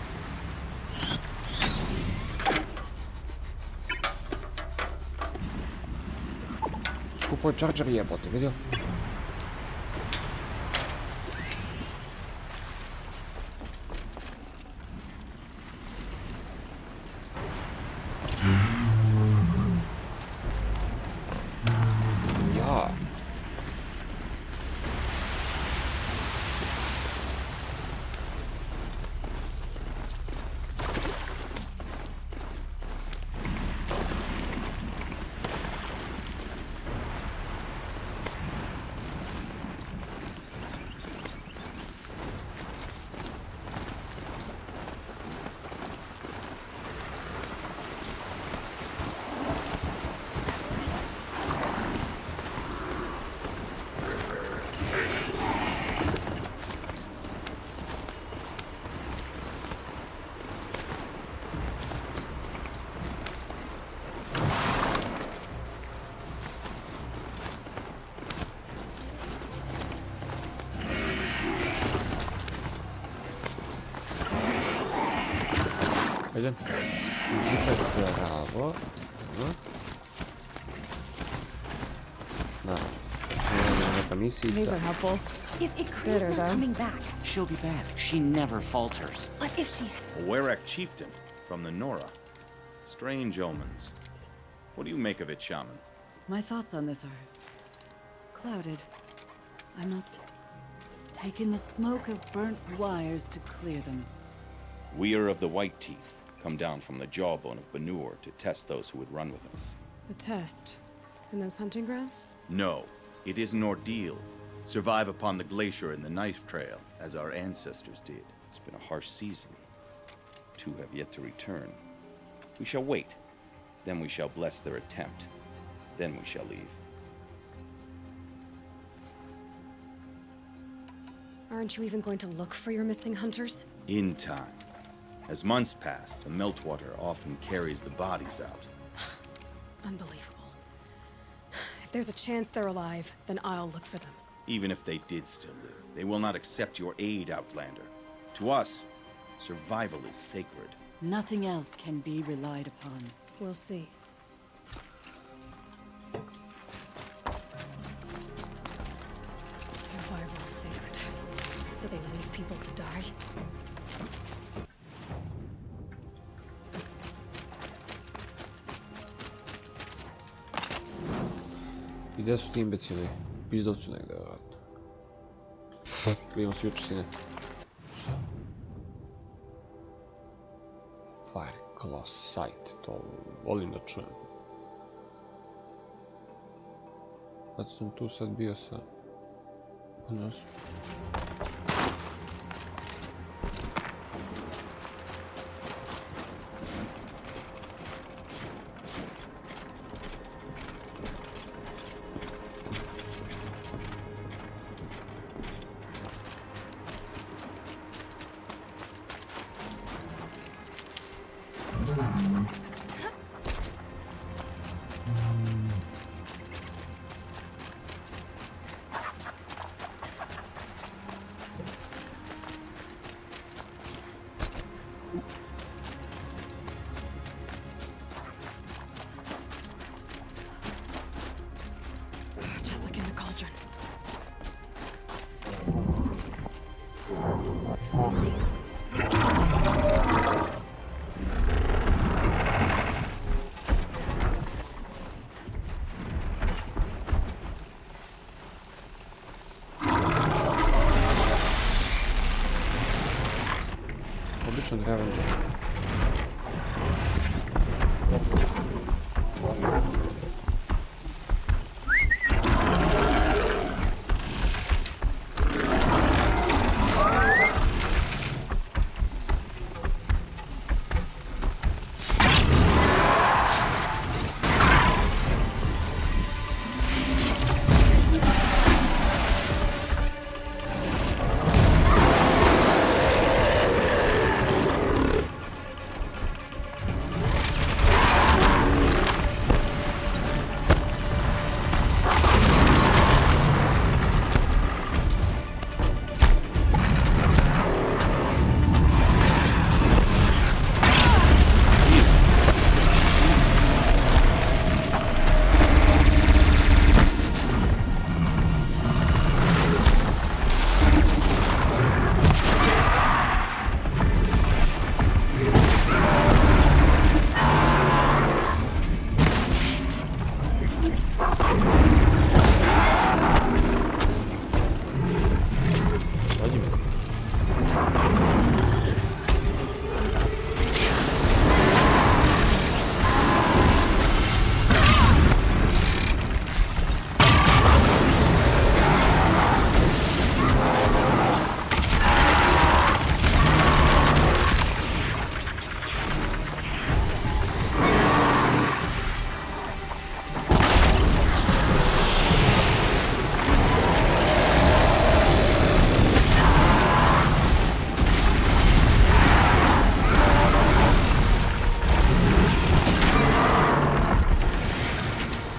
Skupo je charger jebote, vidio? Ja. Ajde. Skužite pravo. Naravno. Neka These misica. are helpful. If Ikri's Bitter, not though. coming back, She'll be back. She never falters. but if she... A Werak chieftain from the Nora. Strange omens. What do you make of it, Shaman? My thoughts on this are clouded. I must take in the smoke of burnt wires to clear them. We are of the White Teeth, come down from the jawbone of Banur to test those who would run with us. A test. In those hunting grounds? No, it is an ordeal. Survive upon the glacier and the knife trail, as our ancestors did. It's been a harsh season. 2 have yet to return. We shall wait. Then we shall bless their attempt. Then we shall leave. Aren't you even going to look for your missing hunters? In time. As months pass, the meltwater often carries the bodies out. Unbelievable. If there's a chance they're alive, then I'll look for them. Even if they did still live, they will not accept your aid, Outlander. To us, survival is sacred. Nothing else can be relied upon. We'll see. Survival is sacred. So they leave people to die? I gdje su ti imbecili? Pizdovcu negdje, vjerojatno. Vidimo se juče sine. Šta? Fire Claw Sight, to volim da čujem. Kad sam tu sad bio sa... Odnosno. Just like in the cauldron. Obično Dravenđa.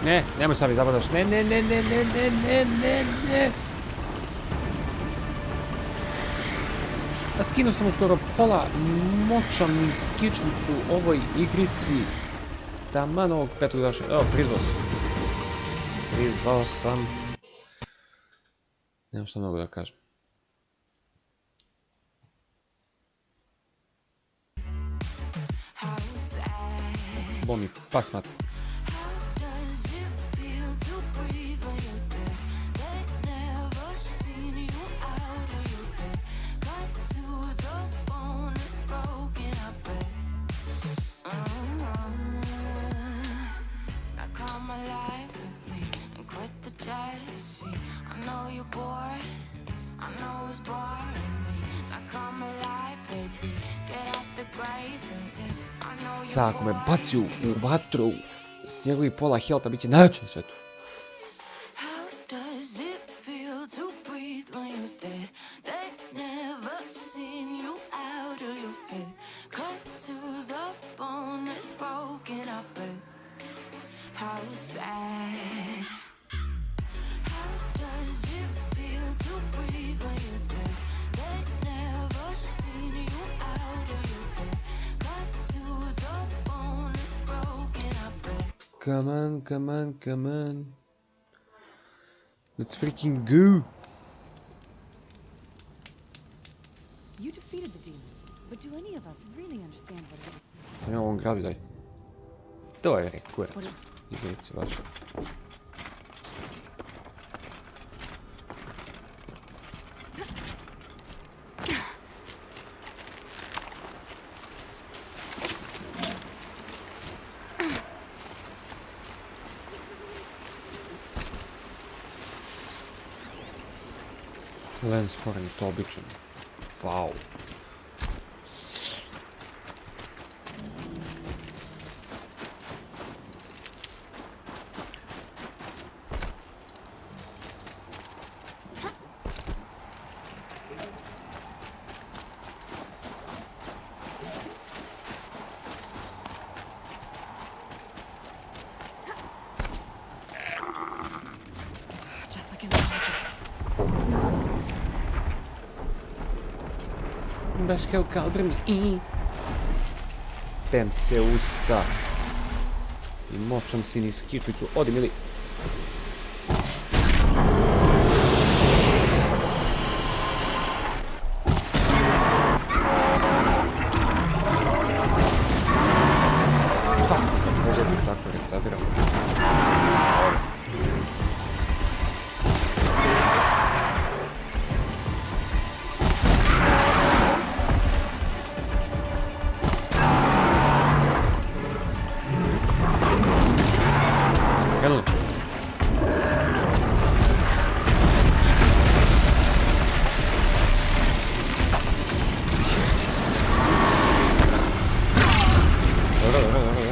Ne, nemoj sad mi zabadaš. Ne. A skinuo sam uskoro pola moćam niz kičnicu ovoj igrici. Taman ovog petog daša. Evo, prizvao sam. Nemam što mnogo da kažem. Bo mi pasmat. Sad, ako me baci u vatru s njegovih pola helta, bit će najjače na svetu. Come on, come on, come on. Let's freaking go. You defeated the demon, but do any of us really understand what it is? Sam ja u ovom gradu, daj. To je kurac. Igrici vaša. Lens horn, to običan. Wow. Just like in the Baš kao kaldrmi. Pem se usta. I močam si niz kičvicu. Odi, mili. Kako da pogodi tako retardiram? Krenuli.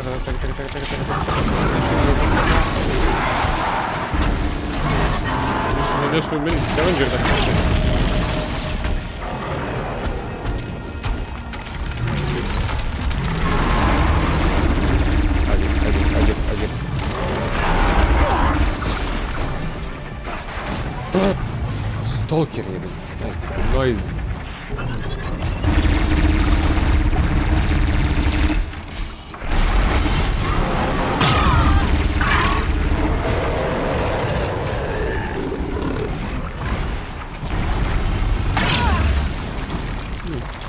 Dobro, čekaj. Nešto meni scavenger da kaže. Ajde. Stalker je bil. Noise.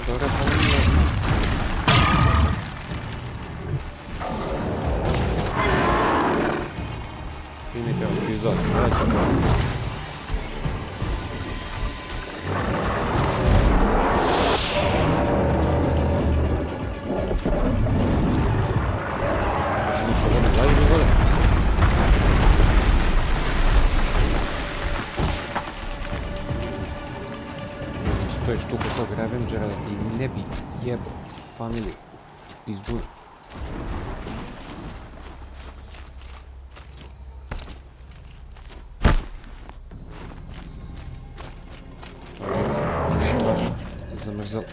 Dobra, ti mi trebaš pizdot, znači. Što si ušao vode, gledaj mi vode. Stoji štuka tog Revengera da ti ne bi jebo familiju pizdunac. Baš zamrzelo.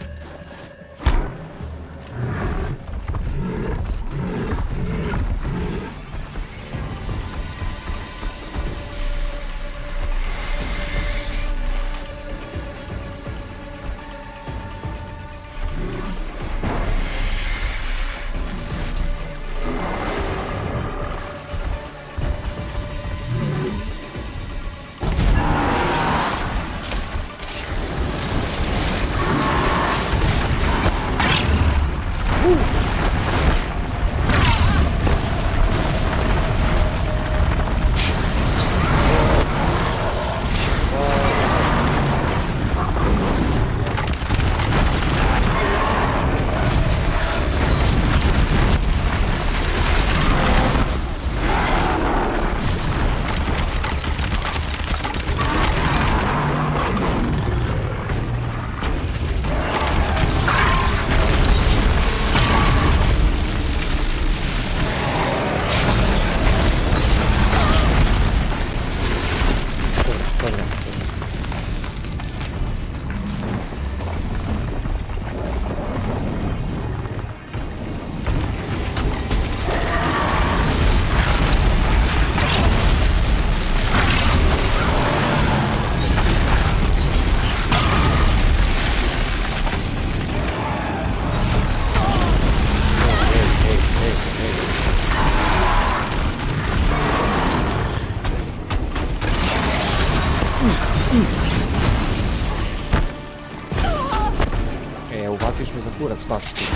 kurac baš ti.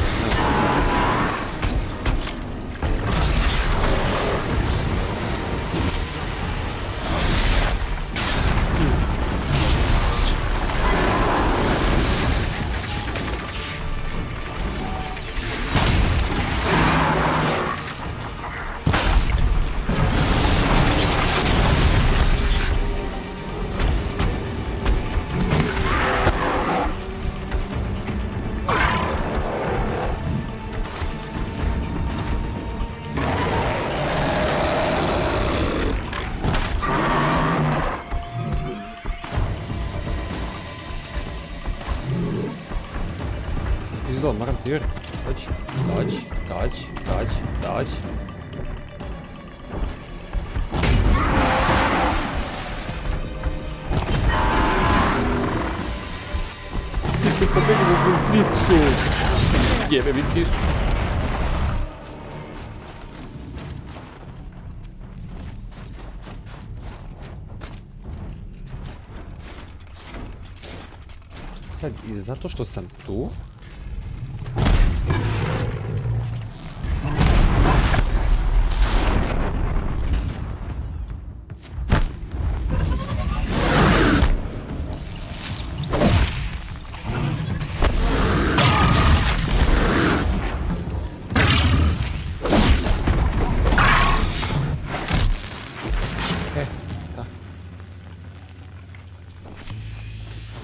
Moram ti vjeriti. Dođi. Ti pobjedim u guzicu. Jebe mi ti su. Sad, i zato što sam tu,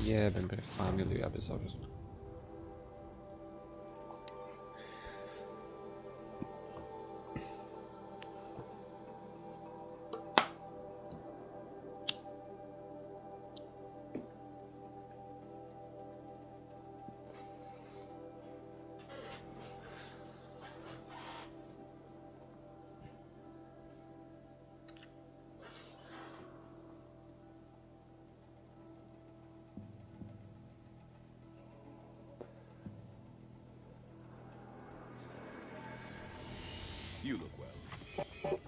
jebem bre familiju, ja bezobrazno. You look well.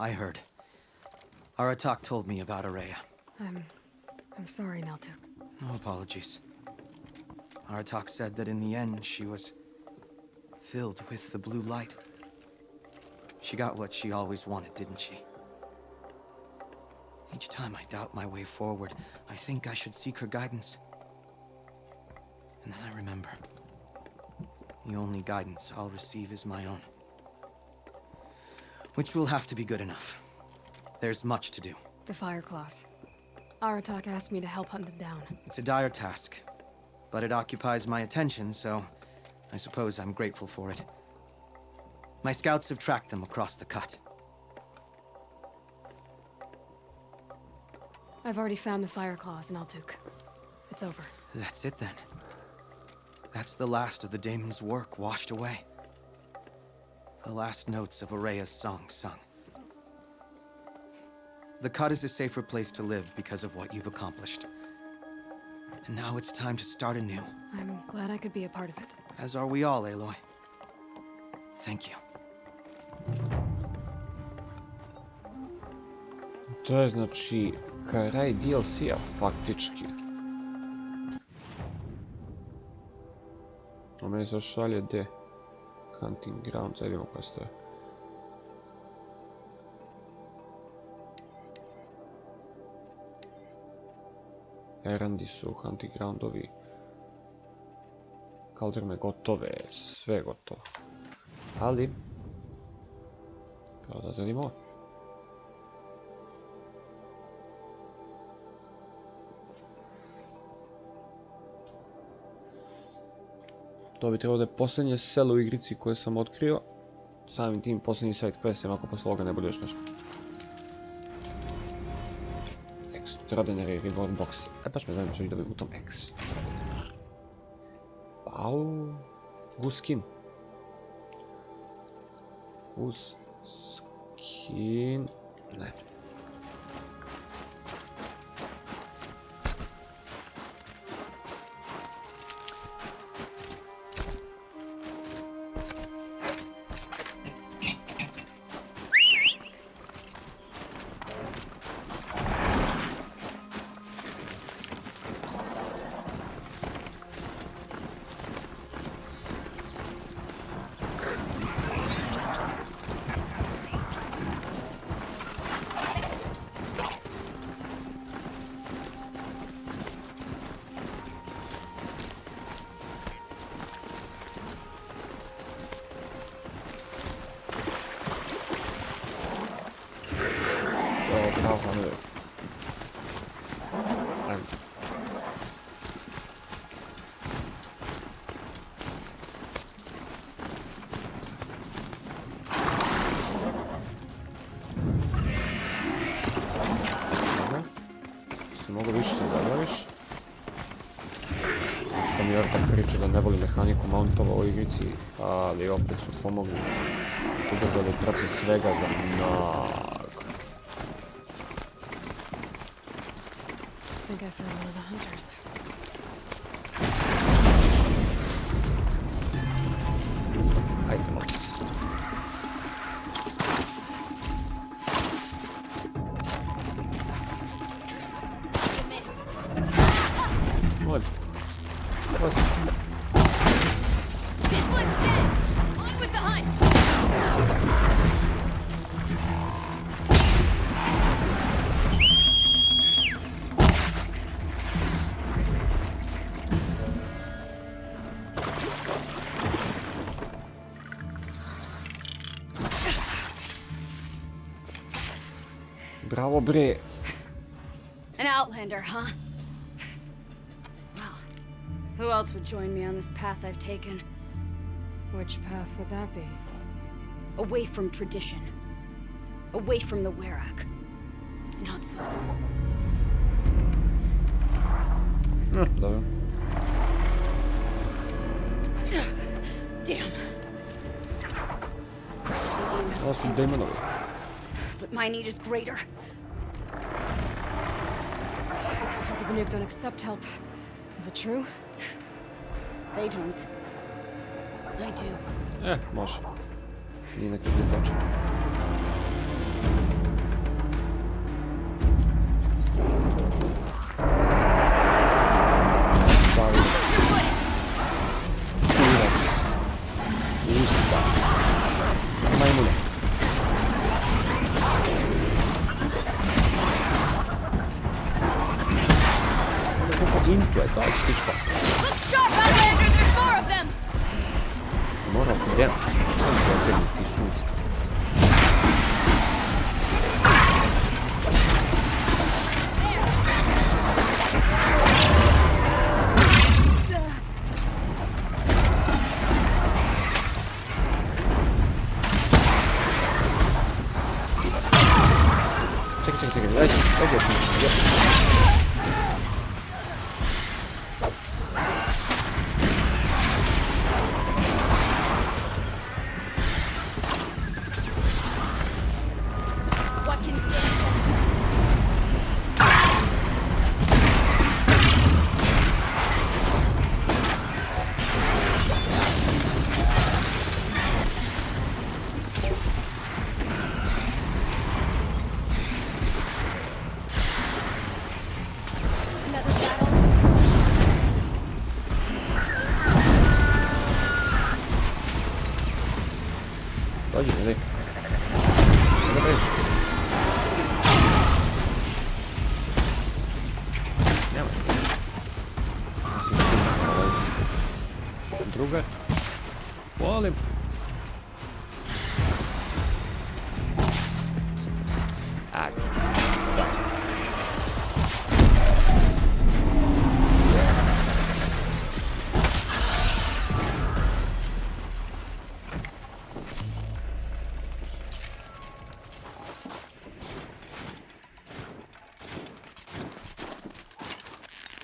I heard. Aratak told me about Araya. I'm sorry, Naltuk. No apologies. Aratak said that in the end she was filled with the blue light. She got what she always wanted, didn't she? Each time I doubt my way forward, I think I should seek her guidance. And then I remember. The only guidance I'll receive is my own. Which will have to be good enough. There's much to do. The Fireclaws. Aratak asked me to help hunt them down. It's a dire task, but it occupies my attention, so I suppose I'm grateful for it. My scouts have tracked them across the cut. I've already found the Fireclaws in Altuk. It's over. That's it then. That's the last of the daemon's work washed away. The last notes of Araya's song sung. The cut is a safer place to live because of what you've accomplished. And now it's time to start anew. I'm glad I could be a part of it. As are we all, Aloy. Thank you. To je znači kraj DLC-a faktički. A meni se šalje de Hunting Ground, sad vidimo koja stoje. Erandi su, Hunting Groundovi. Kaldrme gotove, sve gotovo. Ali, pravo da delimo. To bi trebalo da je posljednje selo u igrici koje sam otkrio. Samim tim posljednji side quest, ako posle ovoga ne bude još nešto. Extraordinary reward box. Baš me zanima što ću dobiti u tom Extraordinary. Pau... Guskin. Guskin... Ne. Njortak priča da ne voli mehaniku mountova u igrici, ali opet su pomogli. Ubrzali proces svega za mnogo. I think I found one of the hunters. Ajde, molim se. Molim. Evo se. This one's dead. On with the hunt. Bravo, bre. An outlander, huh? Well, who else would join me on this path I've taken? Which path would that be? Away from tradition. Away from the Werak. It's not so. Dobro. Damn. Ovo su demonovi. But my need is greater. I was told the Banuk don't accept help. Is it true? They don't. I do. Može. Nije nekad nije tačno. Stavi. Kurac. Usta. Majmune. Koliko info je ta stička. Look sharp, Outlander! There's more of them! Morao su deno. Kako je ti sunce. Čekaj, daj si, ovdje ti. What can stand? Another battle? Dođi, ne. Ne beži. Nema. Mislim da ima ovaj drugar. Volim. Ajde. Da.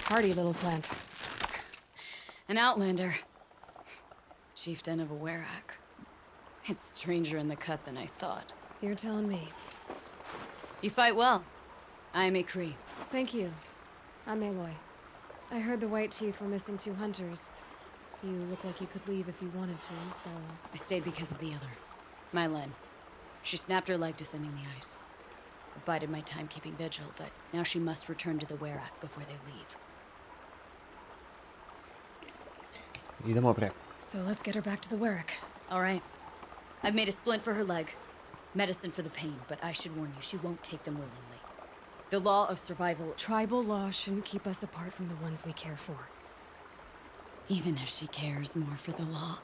Hardy little plant. An outlander. Chieftain of a Werak. It's stranger in the cut than I thought. You're telling me. You fight well. I am a Cree. Thank you. I'm Aloy. I heard the White Teeth were missing 2 hunters. You look like you could leave if you wanted to, so... I stayed because of the other. My Len. She snapped her leg descending the ice. I bided my time keeping vigil, but now she must return to the Werak before they leave. Idemo, bre. So let's get her back to the Werak. All right. I've made a splint for her leg. Medicine for the pain, but I should warn you, she won't take them willingly. The law of survival... Tribal law shouldn't keep us apart from the ones we care for. Even if she cares more for the law.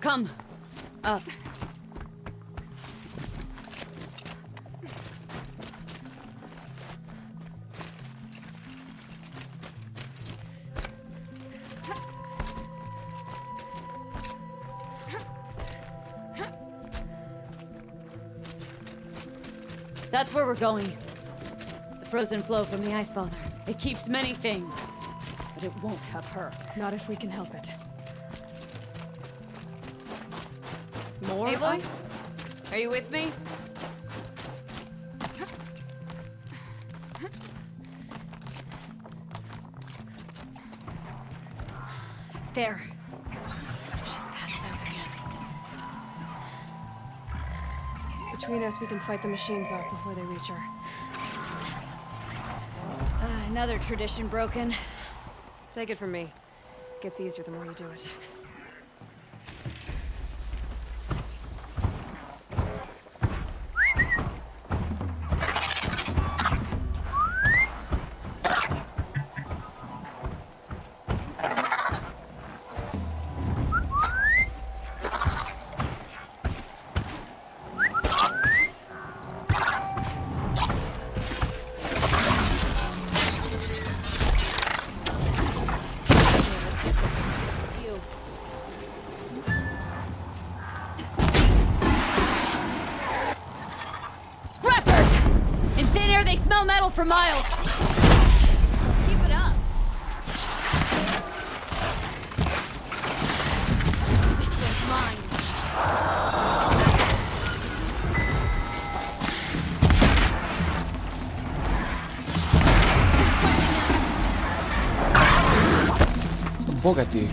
Come. Up. That's where we're going. The frozen flow from the Ice Father. It keeps many things, but it won't have her. Not if we can help it. More? Aloy? Are you with me? There. She's passed out again. Between us, we can fight the machines off before they reach her. Another tradition broken. Take it from me. It gets easier the more you do it. Metal for miles. Keep it up. This one's mine. Bogati.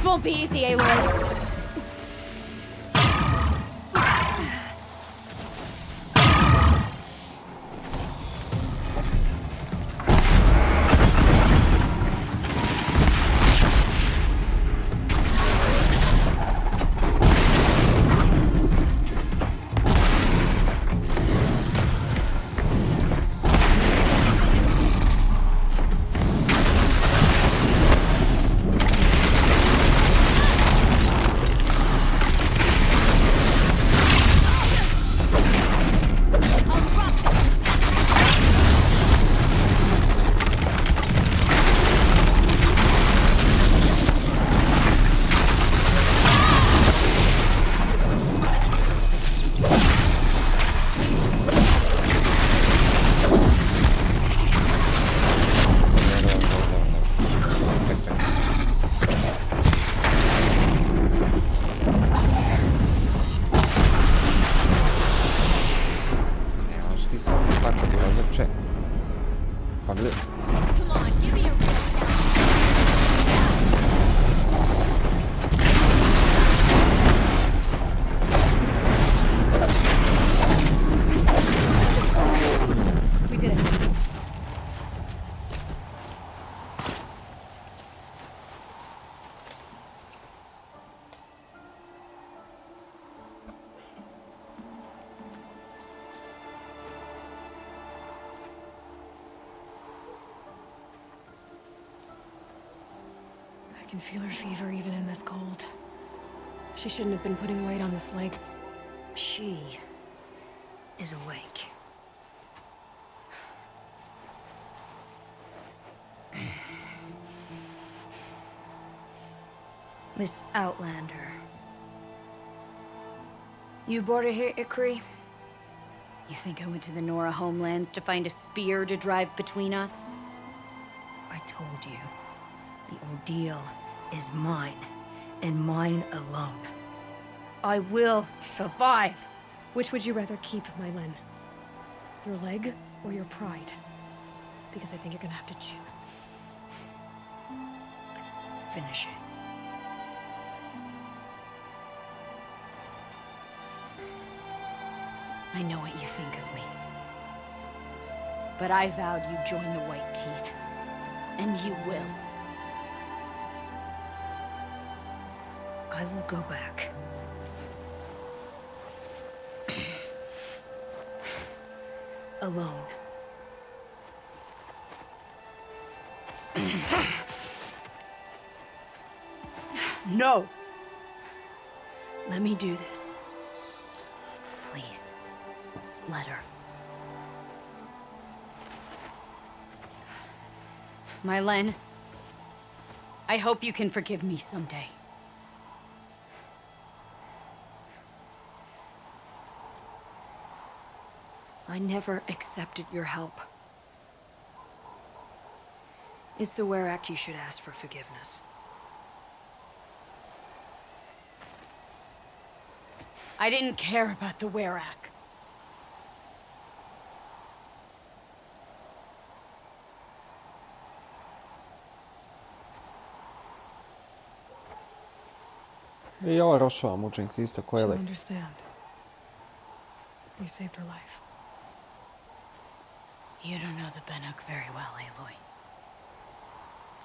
Won't be easy, Aloy. I can feel her fever even in this cold. She shouldn't have been putting weight on this leg. She is awake. Miss Outlander. You brought her here, Ikri? You think I went to the Nora homelands to find a spear to drive between us? I told you. The ordeal is mine, and mine alone. I will survive. Which would you rather keep, Mylin? Your leg or your pride? Because I think you're gonna have to choose. Finish it. I know what you think of me. But I vowed you'd join the White Teeth. And you will. I will go back. Alone. No! Let me do this. letter. My Len, I hope you can forgive me someday. I never accepted your help. It's the Werak you should ask for forgiveness. I didn't care about the Werak. I ova Rošova mučenica isto ko She'll Eli. understand. You saved her life. You don't know the Banuk very well, Aloy.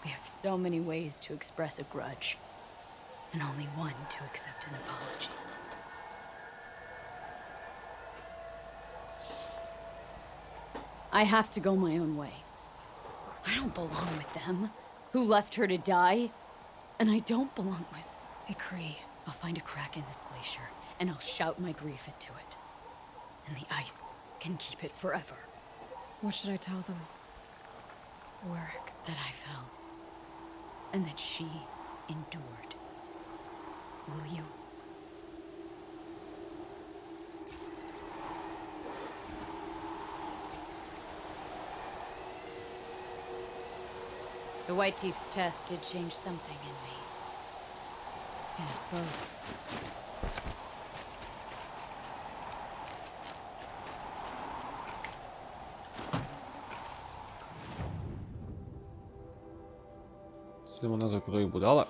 We have so many ways to express a grudge, and only one to accept an apology. I have to go my own way. I don't belong with them, who left her to die, and I don't belong with Ikri. I'll find a crack in this glacier, and I'll shout my grief into it. And the ice can keep it forever. What should I tell them? The Werak. That I fell, and that she endured. Will you? The White Teeth's test did change something in me. Yes, both. Idemo nazad kod ovih budala.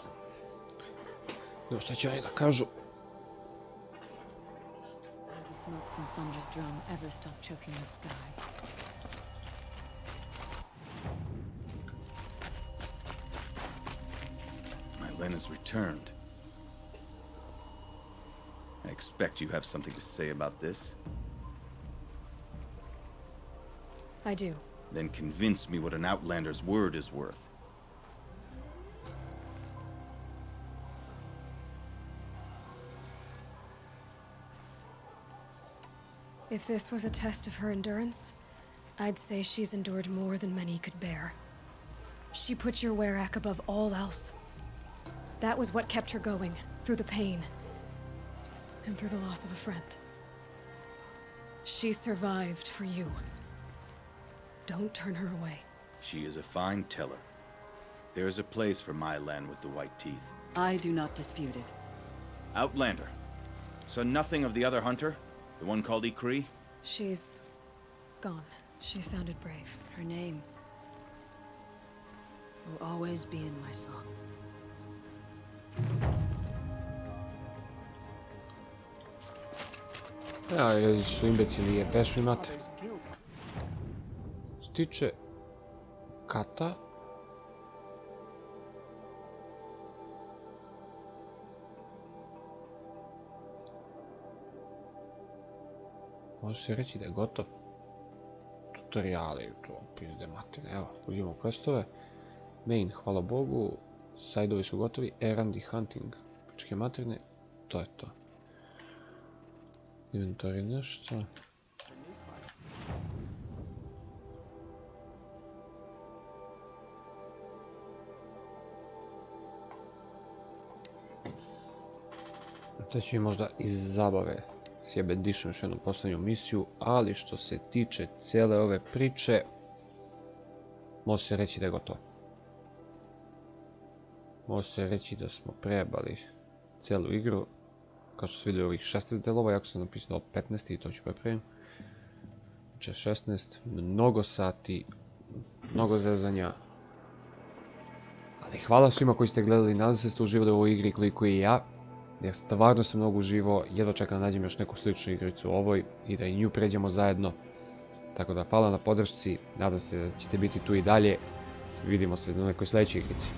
Evo šta će oni da kažu. Will the smoke from Thunder's drum ever stop choking the sky? My Len has returned. I expect you have something to say about this. I do. Then convince me what an Outlander's word is worth. If this was a test of her endurance, I'd say she's endured more than many could bear. She put your Werak above all else. That was what kept her going, through the pain, and through the loss of a friend. She survived for you. Don't turn her away. She is a fine teller. There is a place for my Len with the white teeth. I do not dispute it. Outlander. So nothing of the other hunter? The one called Ikri? She's gone. She sounded brave. Her name will always be in my song. Ja, ljudi su imbecili, jebeš mi mater. Što tiče kata, može se reći da je gotov. Tutoriali, to pizde materne. Evo, uđemo u questove. Main, hvala Bogu. Sajdovi su gotovi. Errand i hunting. Pičke materne. To je to. Inventory nešto. Da će mi možda iz zabave sjebe dišem još jednu posljednju misiju, ali što se tiče cijele ove priče, može se reći da je gotovo. Može se reći da smo prejebali cijelu igru. Kao što su vidjeli ovih 16 delova, jako sam napisao 15 i to ću prepravim. Znači 16, mnogo sati, mnogo zezanja. Ali hvala svima koji ste gledali, nadam se da ste uživali u ovoj igri koliko i ja. Jer stvarno sam mnogo uživo, jedva čekam da nađem još neku sličnu igricu u ovoj i da i nju pređemo zajedno. Tako da hvala na podršci, nadam se da ćete biti tu i dalje. Vidimo se na nekoj sljedećoj igrici.